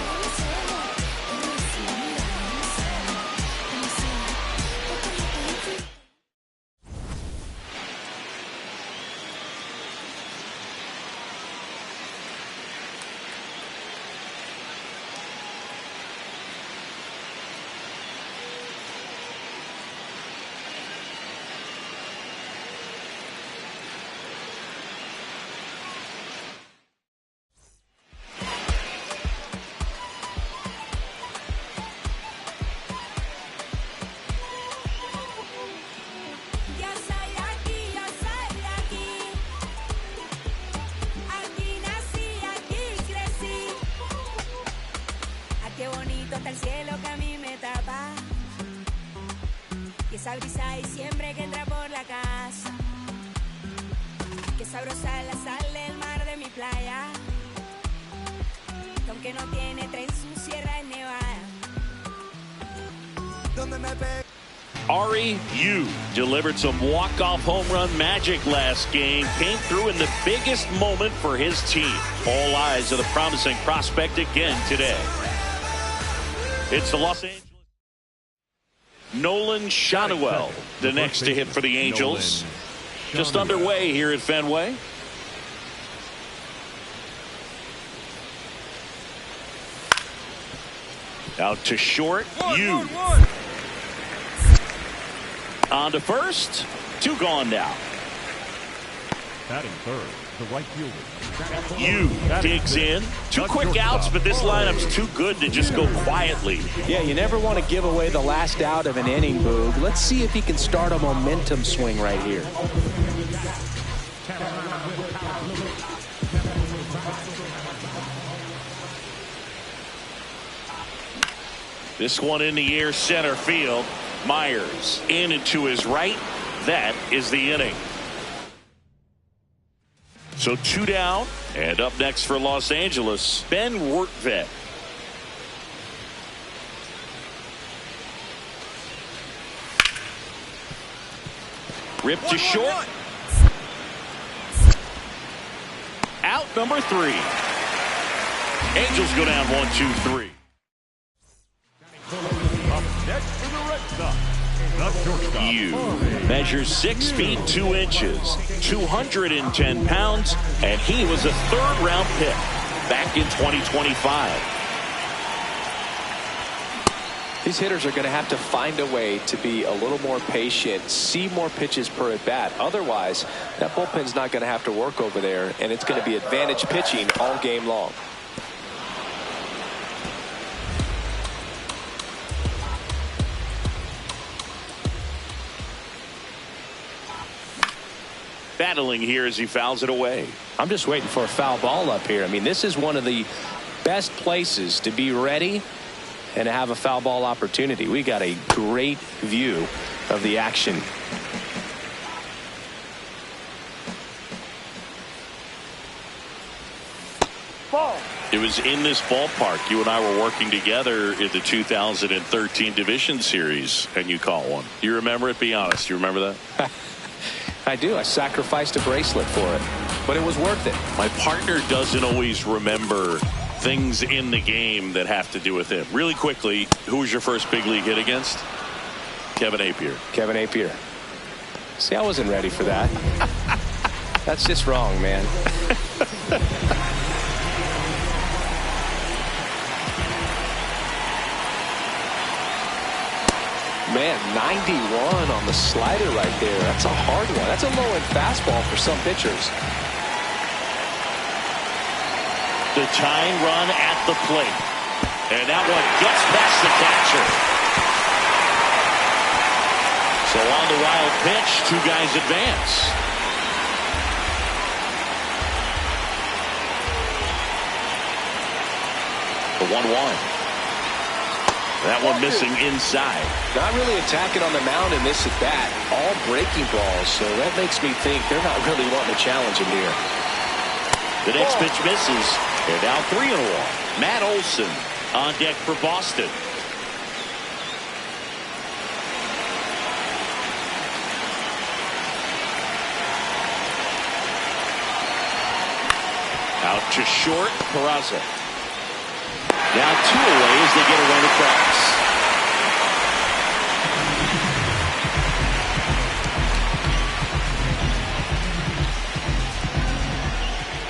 Speaker 8: Qué bonito está el cielo que a mí me tapa. Y esa brisa y siempre que entra por la casa. Qué sabrosa la sal del mar de mi playa. Que aunque no tiene tren, su sierra es nevada. Donde me pego.
Speaker 2: Ari, you delivered some walk-off home run magic last game. Came through in the biggest moment for his team. All eyes on the promising prospect again today. It's the Los Angeles. Nolan Schanuel, the next to hit for the Angels. Just underway here at Fenway. Out to short. You. On to first. Two gone now.
Speaker 4: Batting third, the right fielder.
Speaker 2: You digs in. Two quick outs, but this lineup's too good to just go quietly.
Speaker 3: Yeah, you never want to give away the last out of an inning, Boog. Let's see if he can start a momentum swing right here.
Speaker 2: This one in the air, center field. Myers in and to his right. That is the inning. So two down, and up next for Los Angeles, Ben Wertvet. Ripped to short. Out number 3. Angels go down 1-2-3.
Speaker 4: Up next for the Red Sox, the shortstop.
Speaker 2: You measures 6 feet 2 inches, 210 pounds, and he was a third-round pick back in 2025.
Speaker 3: These hitters are going to have to find a way to be a little more patient, see more pitches per at bat. Otherwise, that bullpen's not going to have to work over there, and it's going to be advantage pitching all game long.
Speaker 2: Battling here as he fouls it away.
Speaker 3: I'm just waiting for a foul ball up here. I mean, this is one of the best places to be ready and to have a foul ball opportunity. We got a great view of the action.
Speaker 4: Ball.
Speaker 2: It was in this ballpark. You and I were working together in the 2013 Division Series, and you caught one. You remember it? Be honest. You remember that?
Speaker 3: I do. I sacrificed a bracelet for it, but it was worth it.
Speaker 2: My partner doesn't always remember things in the game that have to do with him. Really quickly, who was your first big league hit against? Kevin Appier.
Speaker 3: Kevin Appier. See, I wasn't ready for that. That's just wrong, man. Man, 91 on the slider right there. That's a hard one. That's a low-end fastball for some pitchers.
Speaker 2: The tying run at the plate. And that one gets past the catcher. So on the wild pitch, two guys advance. The 1-1. That one missing inside.
Speaker 3: Not really attacking on the mound in this at bat. All breaking balls, so that makes me think they're not really wanting to challenge him here.
Speaker 2: The next pitch misses. They're down 3-1. Matt Olson on deck for Boston. Out to short, Peraza. Now 2 away as they get a run across.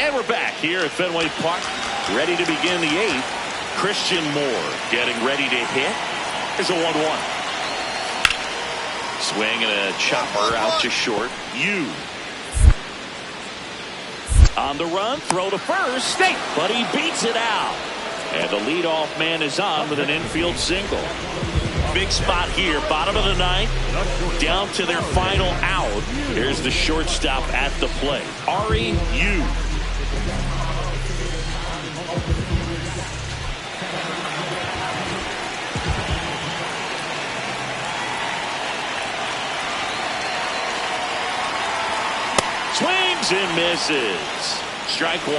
Speaker 2: And we're back here at Fenway Park, ready to begin the 8th. Christian Moore getting ready to hit. There's a 1-1. Swing and a chopper out to short. On the run, throw to first, but he beats it out. And the leadoff man is on with an infield single. Big spot here, bottom of the 9th, down to their final out. Here's the shortstop at the plate, Ari Yu. Swings and misses. Strike 1.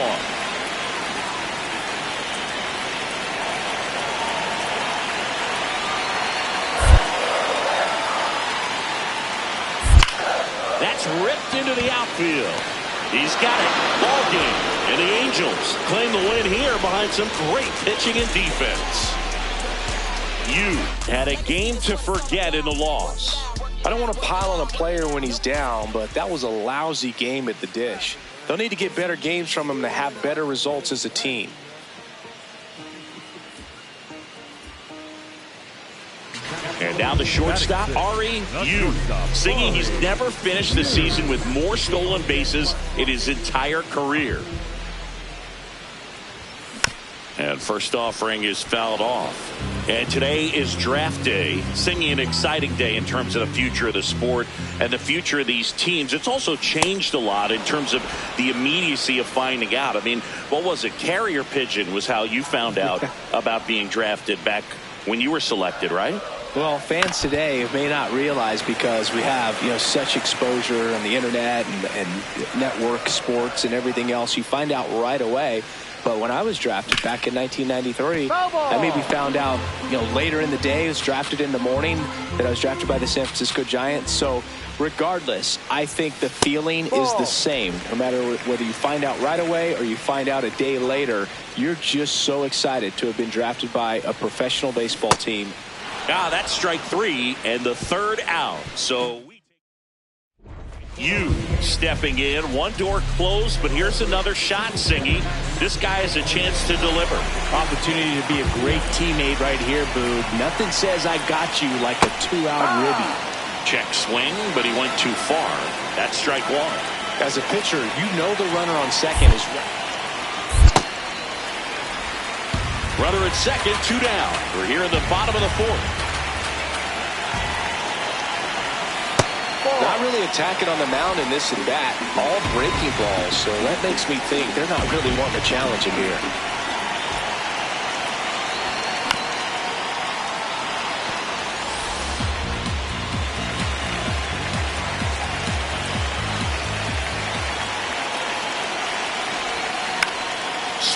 Speaker 2: That's ripped into the outfield. He's got it. Ball game. And the Angels claim the win here behind some great pitching and defense. You had a game to forget in the loss.
Speaker 3: I don't want to pile on a player when he's down, but that was a lousy game at the dish. They'll need to get better games from him to have better results as a team.
Speaker 2: And now the shortstop, Ari Yu, singing he's never finished the season with more stolen bases in his entire career. And first offering is fouled off. And today is draft day, singing an exciting day in terms of the future of the sport and the future of these teams. It's also changed a lot in terms of the immediacy of finding out. I mean, what was it? Carrier pigeon was how you found out about being drafted back when you were selected, right?
Speaker 3: Well, fans today may not realize because we have, such exposure on the internet and network sports and everything else. You find out right away. But when I was drafted back in 1993, I maybe found out, later in the day. I was drafted in the morning that I was drafted by the San Francisco Giants. So regardless, I think the feeling is the same. No matter whether you find out right away or you find out a day later, you're just so excited to have been drafted by a professional baseball team.
Speaker 2: That's strike 3 and the 3rd out. So you stepping in, one door closed, but here's another shot, Singy. This guy has a chance to deliver.
Speaker 10: Opportunity to be a great teammate right here, Boog. Nothing says I got you like a 2-out ribby.
Speaker 2: Check swing, but he went too far. That's strike 1.
Speaker 3: As a pitcher, the runner on second is
Speaker 2: runner at second, 2 down. We're here in the bottom of the 4th.
Speaker 3: Not really attacking on the mound in this at bat. All breaking balls, so that makes me think they're not really wanting to challenge him here.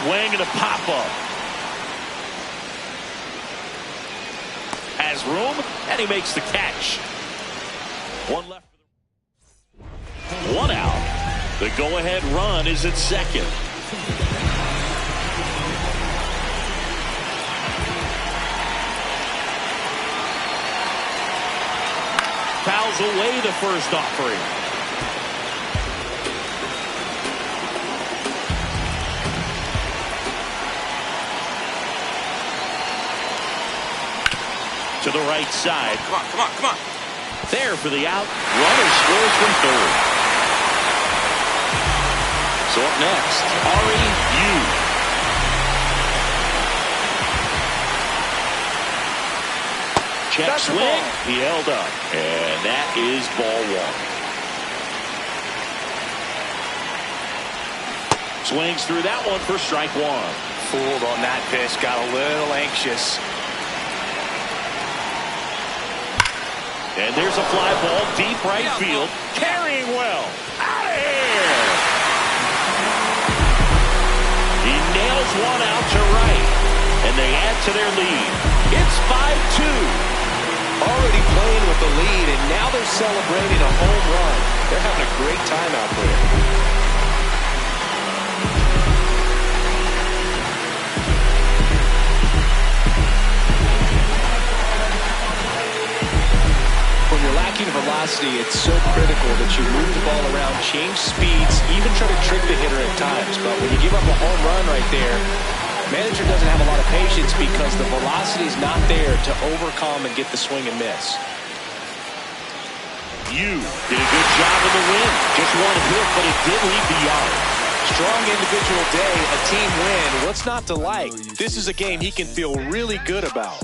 Speaker 2: swing and a pop-up. Has room, and he makes the catch. One left. One out. The go-ahead run is at second. Fouls away the first offering. To the right side.
Speaker 7: Come on, come on, come on.
Speaker 2: There for the out. Runner scores from third. So up next, R.E.U. Check swing. He held up. And that is ball one. Swings through that one for strike one.
Speaker 3: Fooled on that pitch. Got a little anxious.
Speaker 2: And there's a fly ball deep right field. Carrying well. Out of here. He nails one out to right. And they add to their lead. It's 5-2.
Speaker 3: Already playing with the lead, and now they're celebrating a home run. They're having a great time out there. When you're lacking velocity, it's so critical that you move the ball around, change speeds, even try to trick the hitter at times. But when you give up a home run right there, manager doesn't have a lot of patience because the velocity is not there to overcome and get the swing and miss.
Speaker 2: You did a good job in the win. Just one hit, but it did leave the yard.
Speaker 3: Strong individual day, a team win. What's not to like? This is a game he can feel really good about.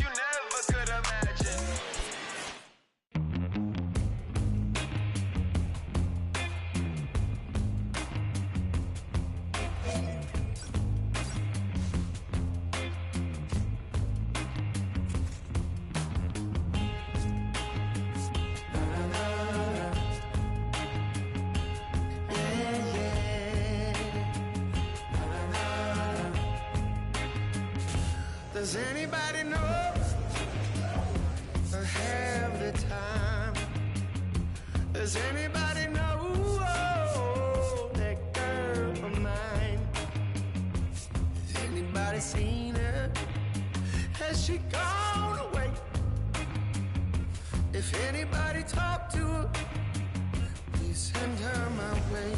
Speaker 11: Does anybody know I have the time? Does anybody know that girl of mine? Has anybody seen her? Has she gone away? If anybody talked to her, please send her my way.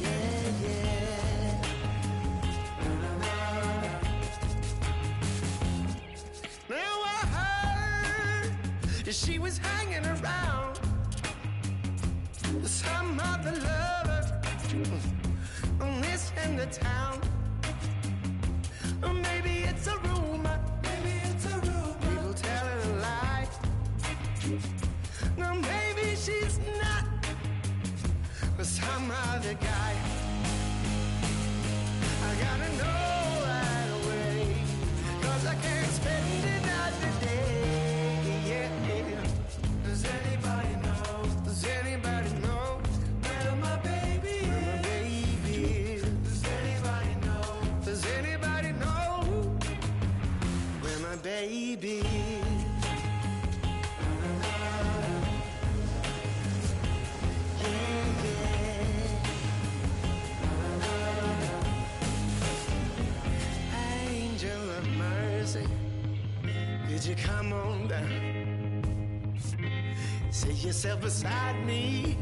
Speaker 11: Yeah, yeah. She was hanging around some other lover on this end of town. Or maybe it's a rumor. Maybe it's a rumor. People telling a lie. No, maybe she's not with some other guy. I gotta know right away, 'cause I can't spend another day. Does anybody know? Does anybody know where my baby is? Where my baby is? Does anybody know? Does anybody know where my baby is? Yeah, yeah. Angel of mercy, could you come on down? Set yourself beside me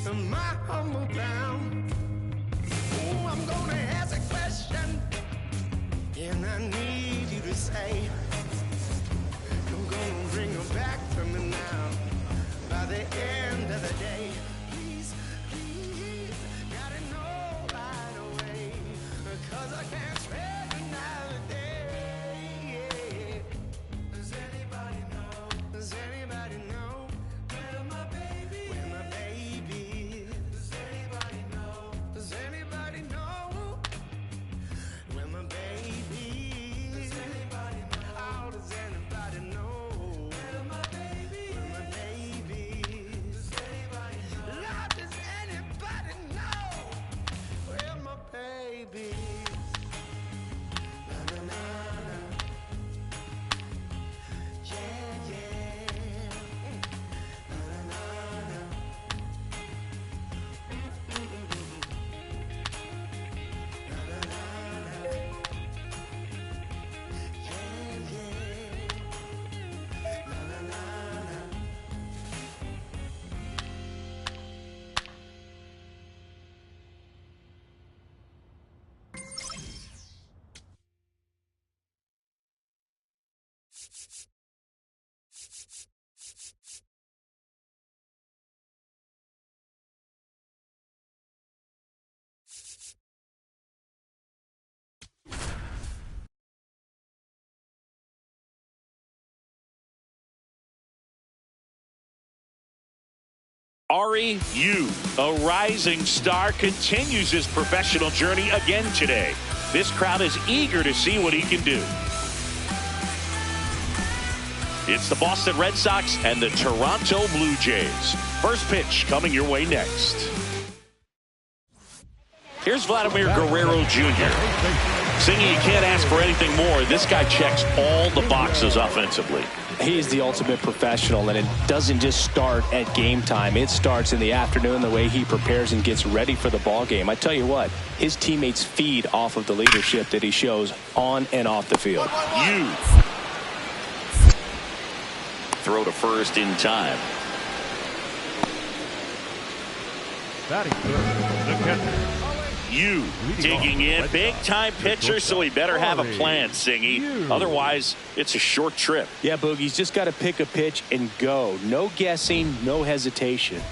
Speaker 11: on my humble ground. Oh, I'm gonna ask a question, and I need you to say, I'm gonna bring her back from me now by the end of the day. Please, please, gotta know right away, 'cause I can't spend another day. Yeah. Does anybody know? Does anybody know? Does anybody know where my baby is?
Speaker 2: Ari Yu, a rising star, continues his professional journey again today. This crowd is eager to see what he can do. It's the Boston Red Sox and the Toronto Blue Jays. First pitch coming your way next. Here's Vladimir Guerrero Jr. Singy, you can't ask for anything more. This guy checks all the boxes offensively.
Speaker 3: He is the ultimate professional, and it doesn't just start at game time. It starts in the afternoon, the way he prepares and gets ready for the ball game. I tell you what, his teammates feed off of the leadership that he shows on and off the field.
Speaker 2: You throw to first in time.
Speaker 4: Batting third, the catcher.
Speaker 2: You digging in, big-time pitcher, so he better have a plan, Singy. Otherwise, it's a short trip.
Speaker 3: Yeah, Boogie's just got to pick a pitch and go. No guessing, no hesitation.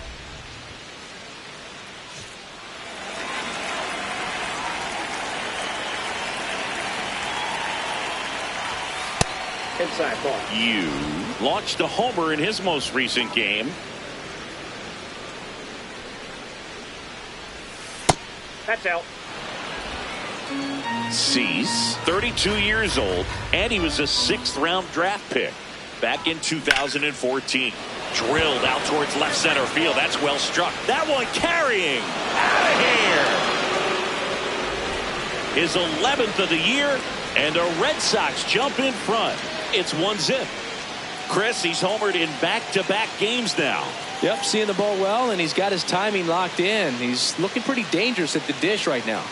Speaker 2: Inside ball. You launched a homer in his most recent game. That's out. Cease, 32 years old, and he was a 6th-round draft pick back in 2014. Drilled out towards left center field. That's well struck. That one carrying out of here. His 11th of the year, and the Red Sox jump in front. It's 1-0. Chris, he's homered in back-to-back games now.
Speaker 3: Yep, seeing the ball well, and he's got his timing locked in. He's looking pretty dangerous at the dish right now.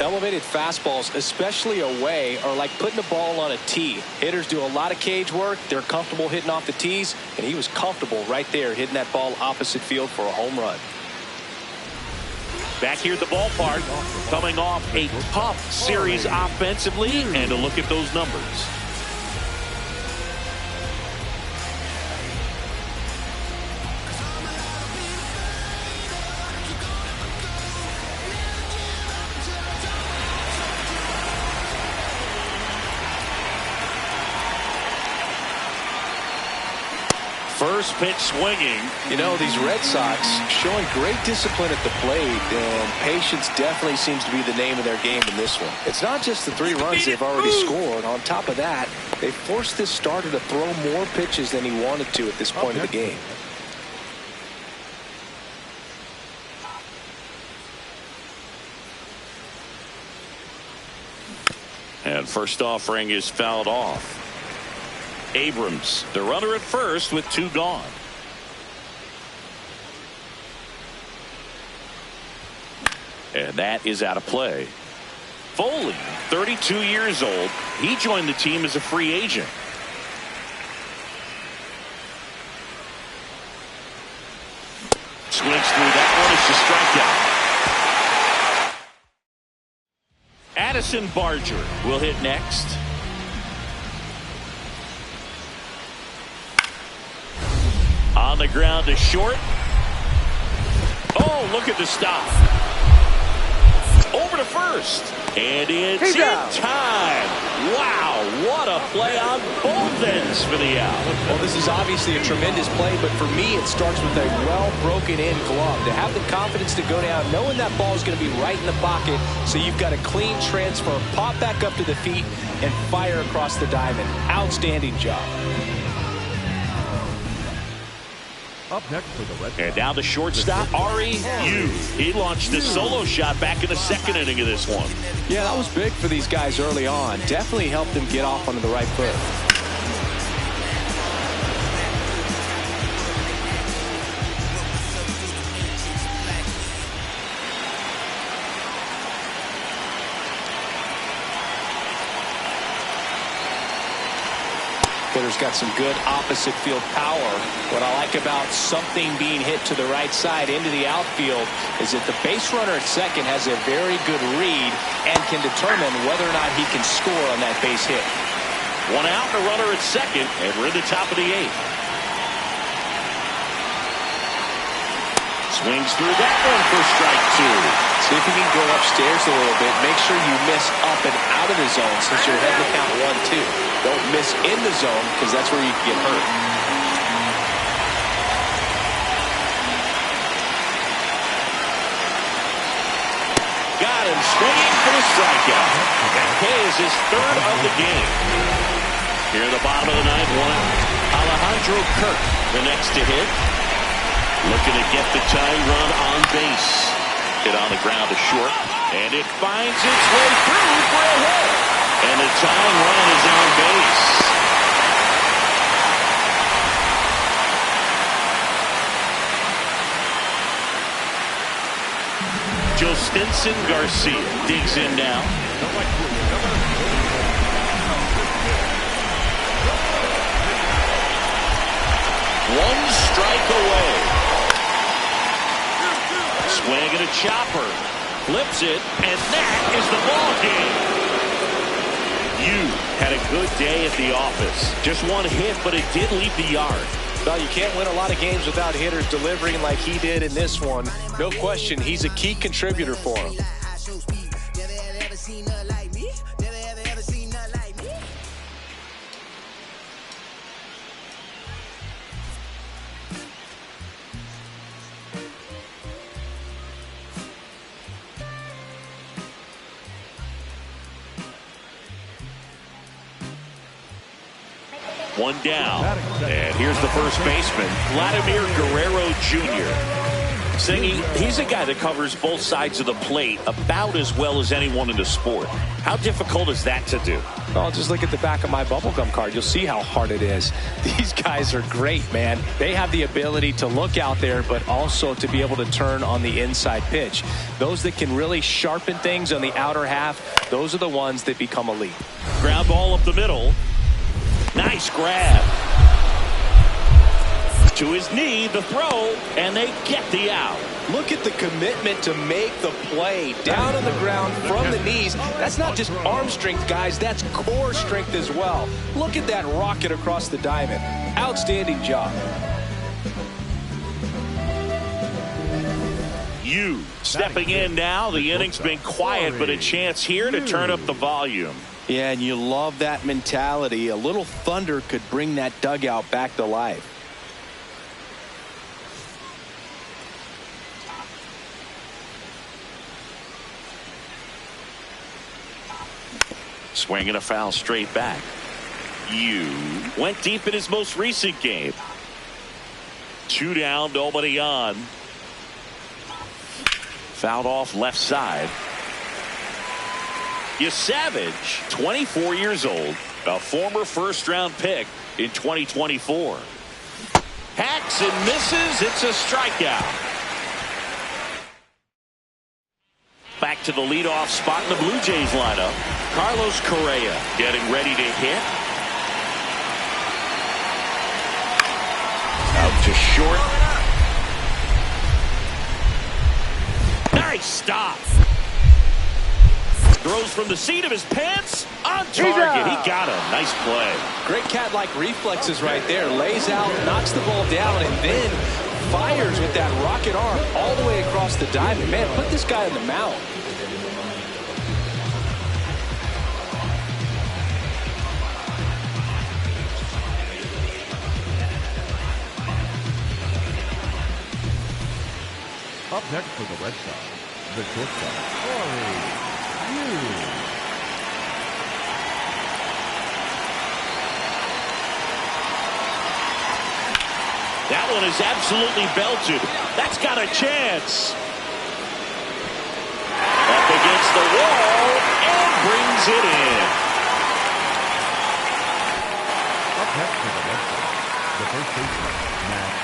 Speaker 3: Elevated fastballs, especially away, are like putting the ball on a tee. Hitters do a lot of cage work. They're comfortable hitting off the tees, and he was comfortable right there hitting that ball opposite field for a home run.
Speaker 2: Back here at the ballpark, coming off a tough series offensively, and a look at those numbers. First pitch swinging.
Speaker 3: You know, these Red Sox showing great discipline at the plate, and patience definitely seems to be the name of their game in this one. It's not just the 3 runs they've already scored. On top of that, they forced this starter to throw more pitches than he wanted to at this point of the game.
Speaker 2: And first offering is fouled off. Abrams, the runner at first with 2 gone. And that is out of play. Foley, 32 years old. He joined the team as a free agent. Swings through. That one is the strikeout. Addison Barger will hit next. On the ground to short. Oh, look at the stop. Over to first. And it's in time. Wow, what a play on both ends for the out.
Speaker 3: Well, this is obviously a tremendous play, but for me, it starts with a well-broken-in glove. To have the confidence to go down, knowing that ball is going to be right in the pocket, so you've got a clean transfer, pop back up to the feet, and fire across the diamond. Outstanding job.
Speaker 4: Up next for the Red Sox.
Speaker 2: And now the shortstop, Ari Yu. He launched a solo shot back in the 2nd inning of this one.
Speaker 3: Yeah, that was big for these guys early on. Definitely helped them get off onto the right foot.
Speaker 9: hitter's got some good opposite field power. What I like about something being hit to the right side into the outfield is that the base runner at second has a very good read and can determine whether or not he can score on that base hit.
Speaker 2: One out and a runner at second, and we're in the top of the eighth. Swings through that one for strike two.
Speaker 9: See if you can go upstairs a little bit. Make sure you miss up and out of the zone since you're heading to count 1-2. Don't miss in the zone because that's where you can get hurt.
Speaker 2: Got him swinging for the strikeout. That is his third of the game. Here in the bottom of the ninth, Alejandro Kirk, the next to hit. Looking to get the tying run on base. Hit on the ground to short. And it finds its way through for a hit. And the tying run is on base. Joe Stinson Garcia digs in now. One strike away. Swing and a chopper. Flips it, and that is the ball game. You had a good day at the office. Just one hit, but it did leave the yard.
Speaker 9: Well, you can't win a lot of games without hitters delivering like he did in this one. No question, he's a key contributor for him.
Speaker 2: One down. And here's the first baseman, Vladimir Guerrero Jr. Singing, he's a guy that covers both sides of the plate about as well as anyone in the sport. How difficult is that to do?
Speaker 9: Well, just look at the back of my bubblegum card. You'll see how hard it is. These guys are great, man. They have the ability to look out there, but also to be able to turn on the inside pitch. Those that can really sharpen things on the outer half, those are the ones that become elite.
Speaker 2: Ground ball up the middle. Nice grab. To his knee, the throw, and they get the out.
Speaker 9: Look at the commitment to make the play down on the ground from the knees. That's not just arm strength, guys. That's core strength as well. Look at that rocket across the diamond. Outstanding job.
Speaker 2: You stepping in now. The inning's been quiet, but a chance here to turn up the volume.
Speaker 3: Yeah, and you love that mentality. A little thunder could bring that dugout back to life.
Speaker 2: Swinging a foul straight back. You went deep in his most recent game. 2 down, nobody on. Fouled off left side. Savage, 24 years old, a former first-round pick in 2024. Hacks and misses. It's a strikeout. Back to the leadoff spot in the Blue Jays lineup. Carlos Correa getting ready to hit. Out to short. Nice stop. Throws from the seat of his pants on target. He got him. Nice play.
Speaker 9: Great cat-like reflexes right there. Lays out, knocks the ball down, and then fires with that rocket arm all the way across the diamond. Man, put this guy in the mound.
Speaker 4: Up next for the Red Sox, the shortstop, Corey.
Speaker 2: That one is absolutely belted. That's got a chance. Up against the wall and brings it in.
Speaker 4: Up next for the Red Sox, the first baseman, Matt.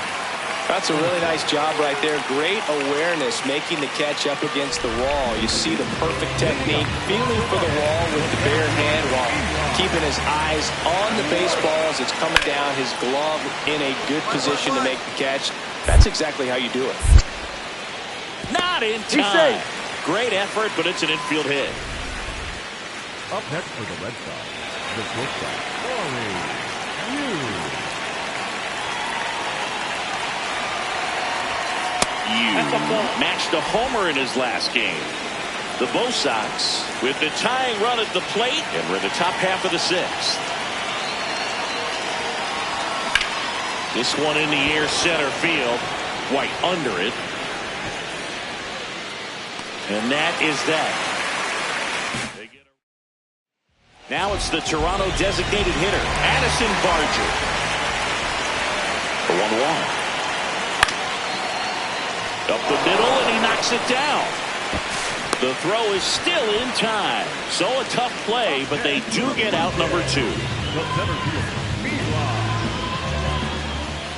Speaker 9: That's a really nice job right there. Great awareness, making the catch up against the wall. You see the perfect technique, feeling for the wall with the bare hand while keeping his eyes on the baseball as it's coming down, his glove in a good position to make the catch. That's exactly how you do it.
Speaker 2: Not in time. Great effort, but it's an infield hit.
Speaker 4: Up next for the Red Sox, the shortstop, Corey
Speaker 2: matched a homer in his last game. The Bo Sox with the tying run at the plate, and we're in the top half of the sixth. This one in the air, center field. White under it. And that is that. Now it's the Toronto designated hitter, Addison Barger. The 1-1. Up the middle, and he knocks it down. The throw is still in time. So a tough play, but they do get out number 2.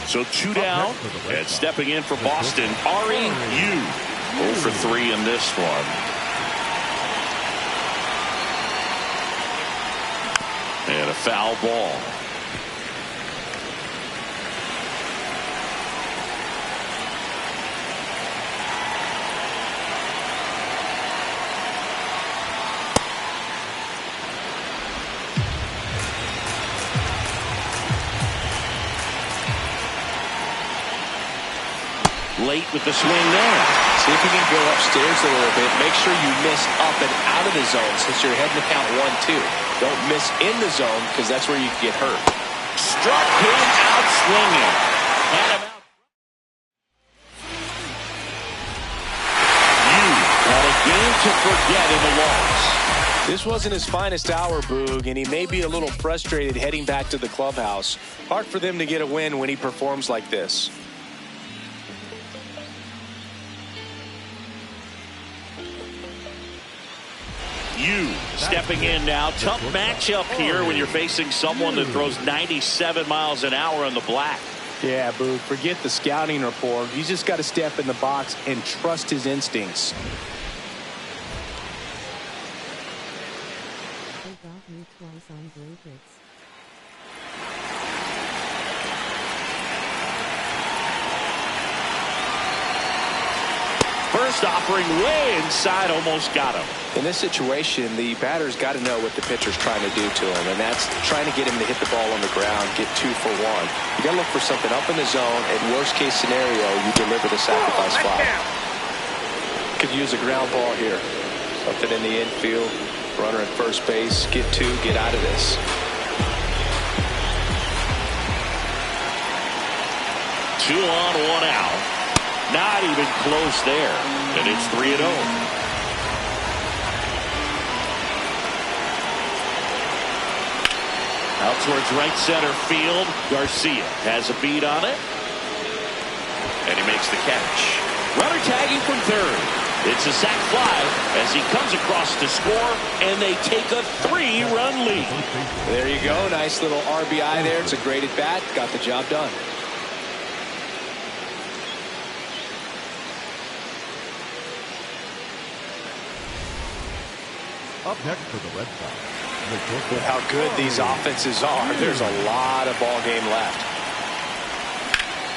Speaker 2: So 2 down, and stepping in for Boston, Ari Yu. 0 for 3 in this one. And a foul ball. Late with the swing there.
Speaker 9: See if you can go upstairs a little bit. Make sure you miss up and out of the zone since you're heading to count 1-2. Don't miss in the zone because that's where you can get hurt.
Speaker 2: Struck him out swinging. Had him out. You had a game to forget in the loss.
Speaker 9: This wasn't his finest hour, Boog, and he may be a little frustrated heading back to the clubhouse. Hard for them to get a win when he performs like this.
Speaker 2: You stepping in now. Tough matchup here when you're facing someone that throws 97 miles an hour on the black.
Speaker 9: Yeah, Boog, forget the scouting report. You just got to step in the box and trust his instincts.
Speaker 5: They got me twice on blue hits.
Speaker 2: First offering way inside, almost got him.
Speaker 9: In this situation, the batter's got to know what the pitcher's trying to do to him, and that's trying to get him to hit the ball on the ground, get 2 for 1. You got to look for something up in the zone, and worst case scenario, you deliver the sacrifice fly. Could use a ground ball here. Something in the infield, runner at first base, get 2, get out of this.
Speaker 2: Two on, 1 out. Not even close there. And it's 3-0. Out towards right center field. Garcia has a beat on it. And he makes the catch. Runner tagging from third. It's a sac fly as he comes across to score, and they take a 3-run lead.
Speaker 9: There you go. Nice little RBI there. It's a great at bat. Got the job done.
Speaker 4: Up next for the Red Sox.
Speaker 9: With how good these offenses are, there's a lot of ball game left.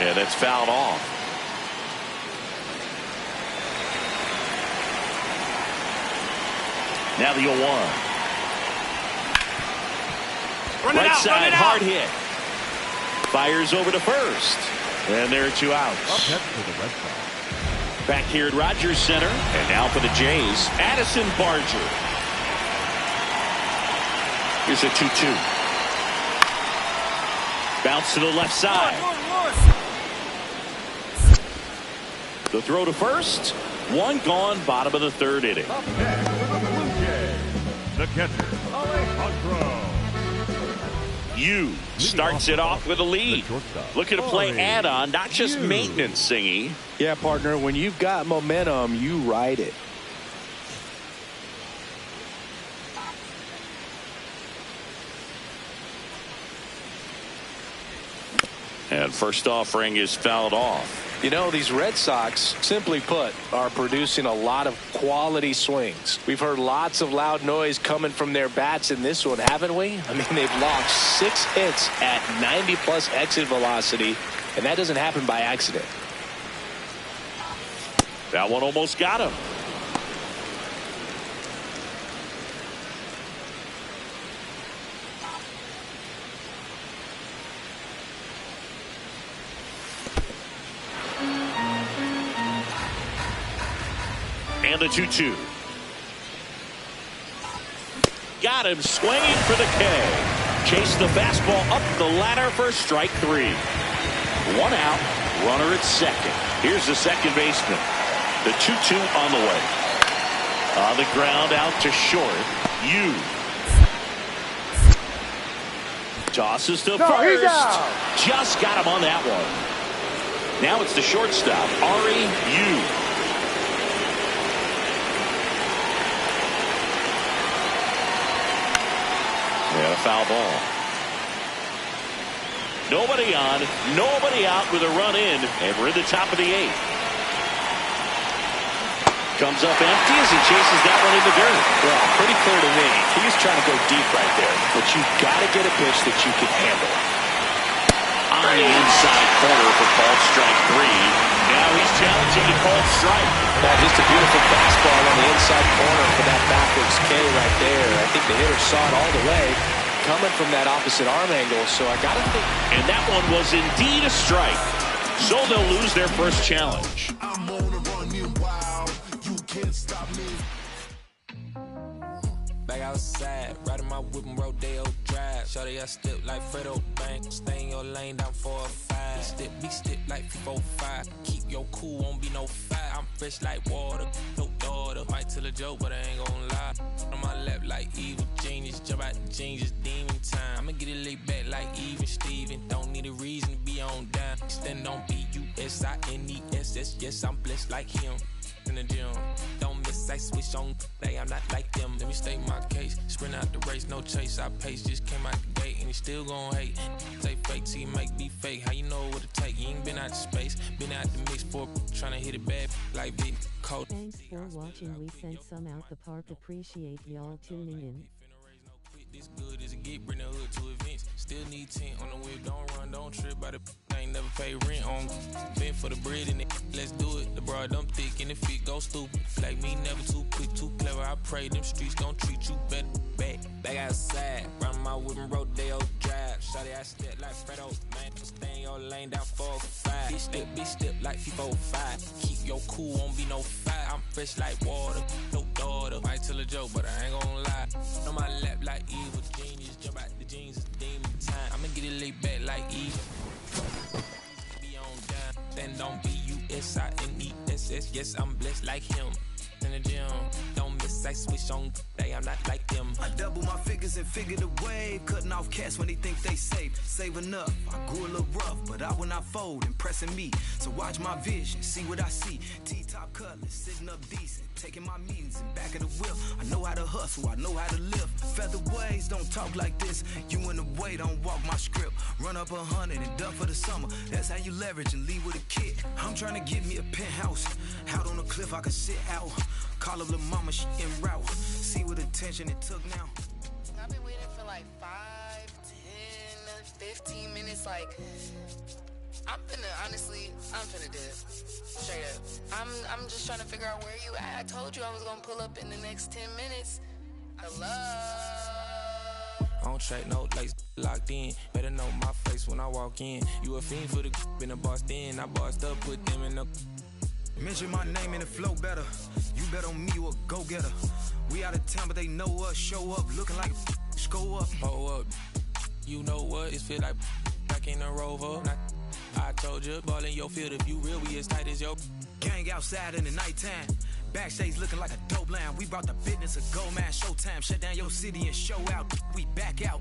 Speaker 2: And it's fouled off. Now the 0-1. Right side, hard hit. Fires over to first. And there are 2 outs.
Speaker 4: Up next for the Red Sox.
Speaker 2: Back here at Rogers Center. And now for the Jays, Addison Barger. Here's a 2-2. Bounce to the left side. The throw to first. 1 gone, bottom of the 3rd inning.
Speaker 4: Up next for the Blue Jays, the catcher, Alejandro.
Speaker 2: You starts it off with a lead. Looking to play add-on, not just maintenance, Singy.
Speaker 9: Yeah, partner, when you've got momentum, you ride it.
Speaker 2: And first offering is fouled off.
Speaker 9: You know, these Red Sox, simply put, are producing a lot of quality swings. We've heard lots of loud noise coming from their bats in this one, haven't we? I mean, they've logged 6 hits at 90-plus exit velocity, and that doesn't happen by accident.
Speaker 2: That one almost got him. And the 2-2. Got him swinging for the K. Chase the fastball up the ladder for strike 3. 1 out, runner at second. Here's the second baseman. The 2-2 on the way. On the ground out to short. Tosses to first. Just got him on that one. Now it's the shortstop, Yu. And a foul ball. Nobody on, nobody out with a run in, and we're in the top of the 8th. Comes up empty as he chases that one in the dirt.
Speaker 9: Well, pretty clear to me. He was trying to go deep right there, but you got to get a pitch that you can handle.
Speaker 2: On the inside corner for called strike 3. Now he's challenging a called strike.
Speaker 9: Now just a beautiful fastball on the inside corner for that backwards K right there. I think the hitter saw it all the way, coming from that opposite arm angle, so I got to think.
Speaker 2: And that one was indeed a strike. So they'll lose their first challenge.
Speaker 11: I'm on a run, you wild. You can't stop me.
Speaker 12: Back outside, riding my whip and Rodeo Drive. Shorty, I step like Fredo Bank. Stay in your lane down 4 or 5. Be step like 4-5. Keep your cool, won't be no fight. I'm fresh like water, no daughter. Might tell a joke, but I ain't gon' lie. On my lap like evil genius. Jump out the jeans, just demon time. I'ma get it laid back like even Steven. Don't need a reason to be on down. Stand on BUSINESS. Yes, I'm blessed like him. In the gym, don't miss, I switch on. I'm not like them. Let me state my case. Sprint out the race, no chase. I pace, just came out the gate, and he still gon' hate. Say fake till you make me fake. How you know what it take? You ain't been out the space, been out the mix for trying to hit it bad like big cold.
Speaker 5: Thanks for watching. We sent some out the park. Appreciate y'all tuning in.
Speaker 12: This good as it get, bring the hood to events. Still need tent on the whip, don't run, don't trip by the ain't never pay rent on. Bent for the bread and it, let's do it. The broad dumb thick and the feet go stupid. Like me, never too quick, too clever. I pray them streets gon' treat you better. Back outside, run my whip and Rodeo Drive. Shawty, I step like Fredo, man. Stay in your lane down 4 or 5. Bitch step like 4-5. Keep your cool, won't be no fight. I'm fresh like water, no daughter. Might tell a joke, but I ain't gon' lie. On my lap like evil genius. Jump out the jeans, it's demon time. I'ma get it laid back like evil. Be on down, stand on BUSINESS. Yes, I'm blessed like him. In the gym, don't miss, I switch on. I'm not like them.
Speaker 13: I double my figures and figure the wave. Cutting off cash when they think they safe. Saving up, I grew a little rough, but I will not fold, impressing me. So watch my vision, see what I see. T-top cutlass, sitting up decent. Taking my meetings in back of the whip. I know how to hustle, I know how to live. Featherweights don't talk like this. You in the way, don't walk my script. Run up 100 and duck for the summer. That's how you leverage and leave with a kid. I'm trying to get me a penthouse. Out on a cliff I can sit out. Call up the mama, she en route. See what attention it took now.
Speaker 14: I've been waiting for like 5, 10, 15 minutes. Like, I'm finna dip. Straight up. I'm just trying to figure out where you at. I told you I was gonna pull up in the next 10 minutes. Hello?
Speaker 12: I don't trade no lace, locked in. Better know my face when I walk in. You a fiend for the been a boss then. I bossed up, put them in the.
Speaker 13: Mention my name and it flow better. You bet on me, you a go-getter. We out of town, but they know us. Show up, looking like a go up.
Speaker 12: Oh up. You know what? It feel like back in the Rover. I told you, ball in your field. If you real, we as tight as your.
Speaker 13: Gang outside in the nighttime. Backstage looking like a dope line. We brought the business a gold man. Showtime. Shut down your city and show out. We back out.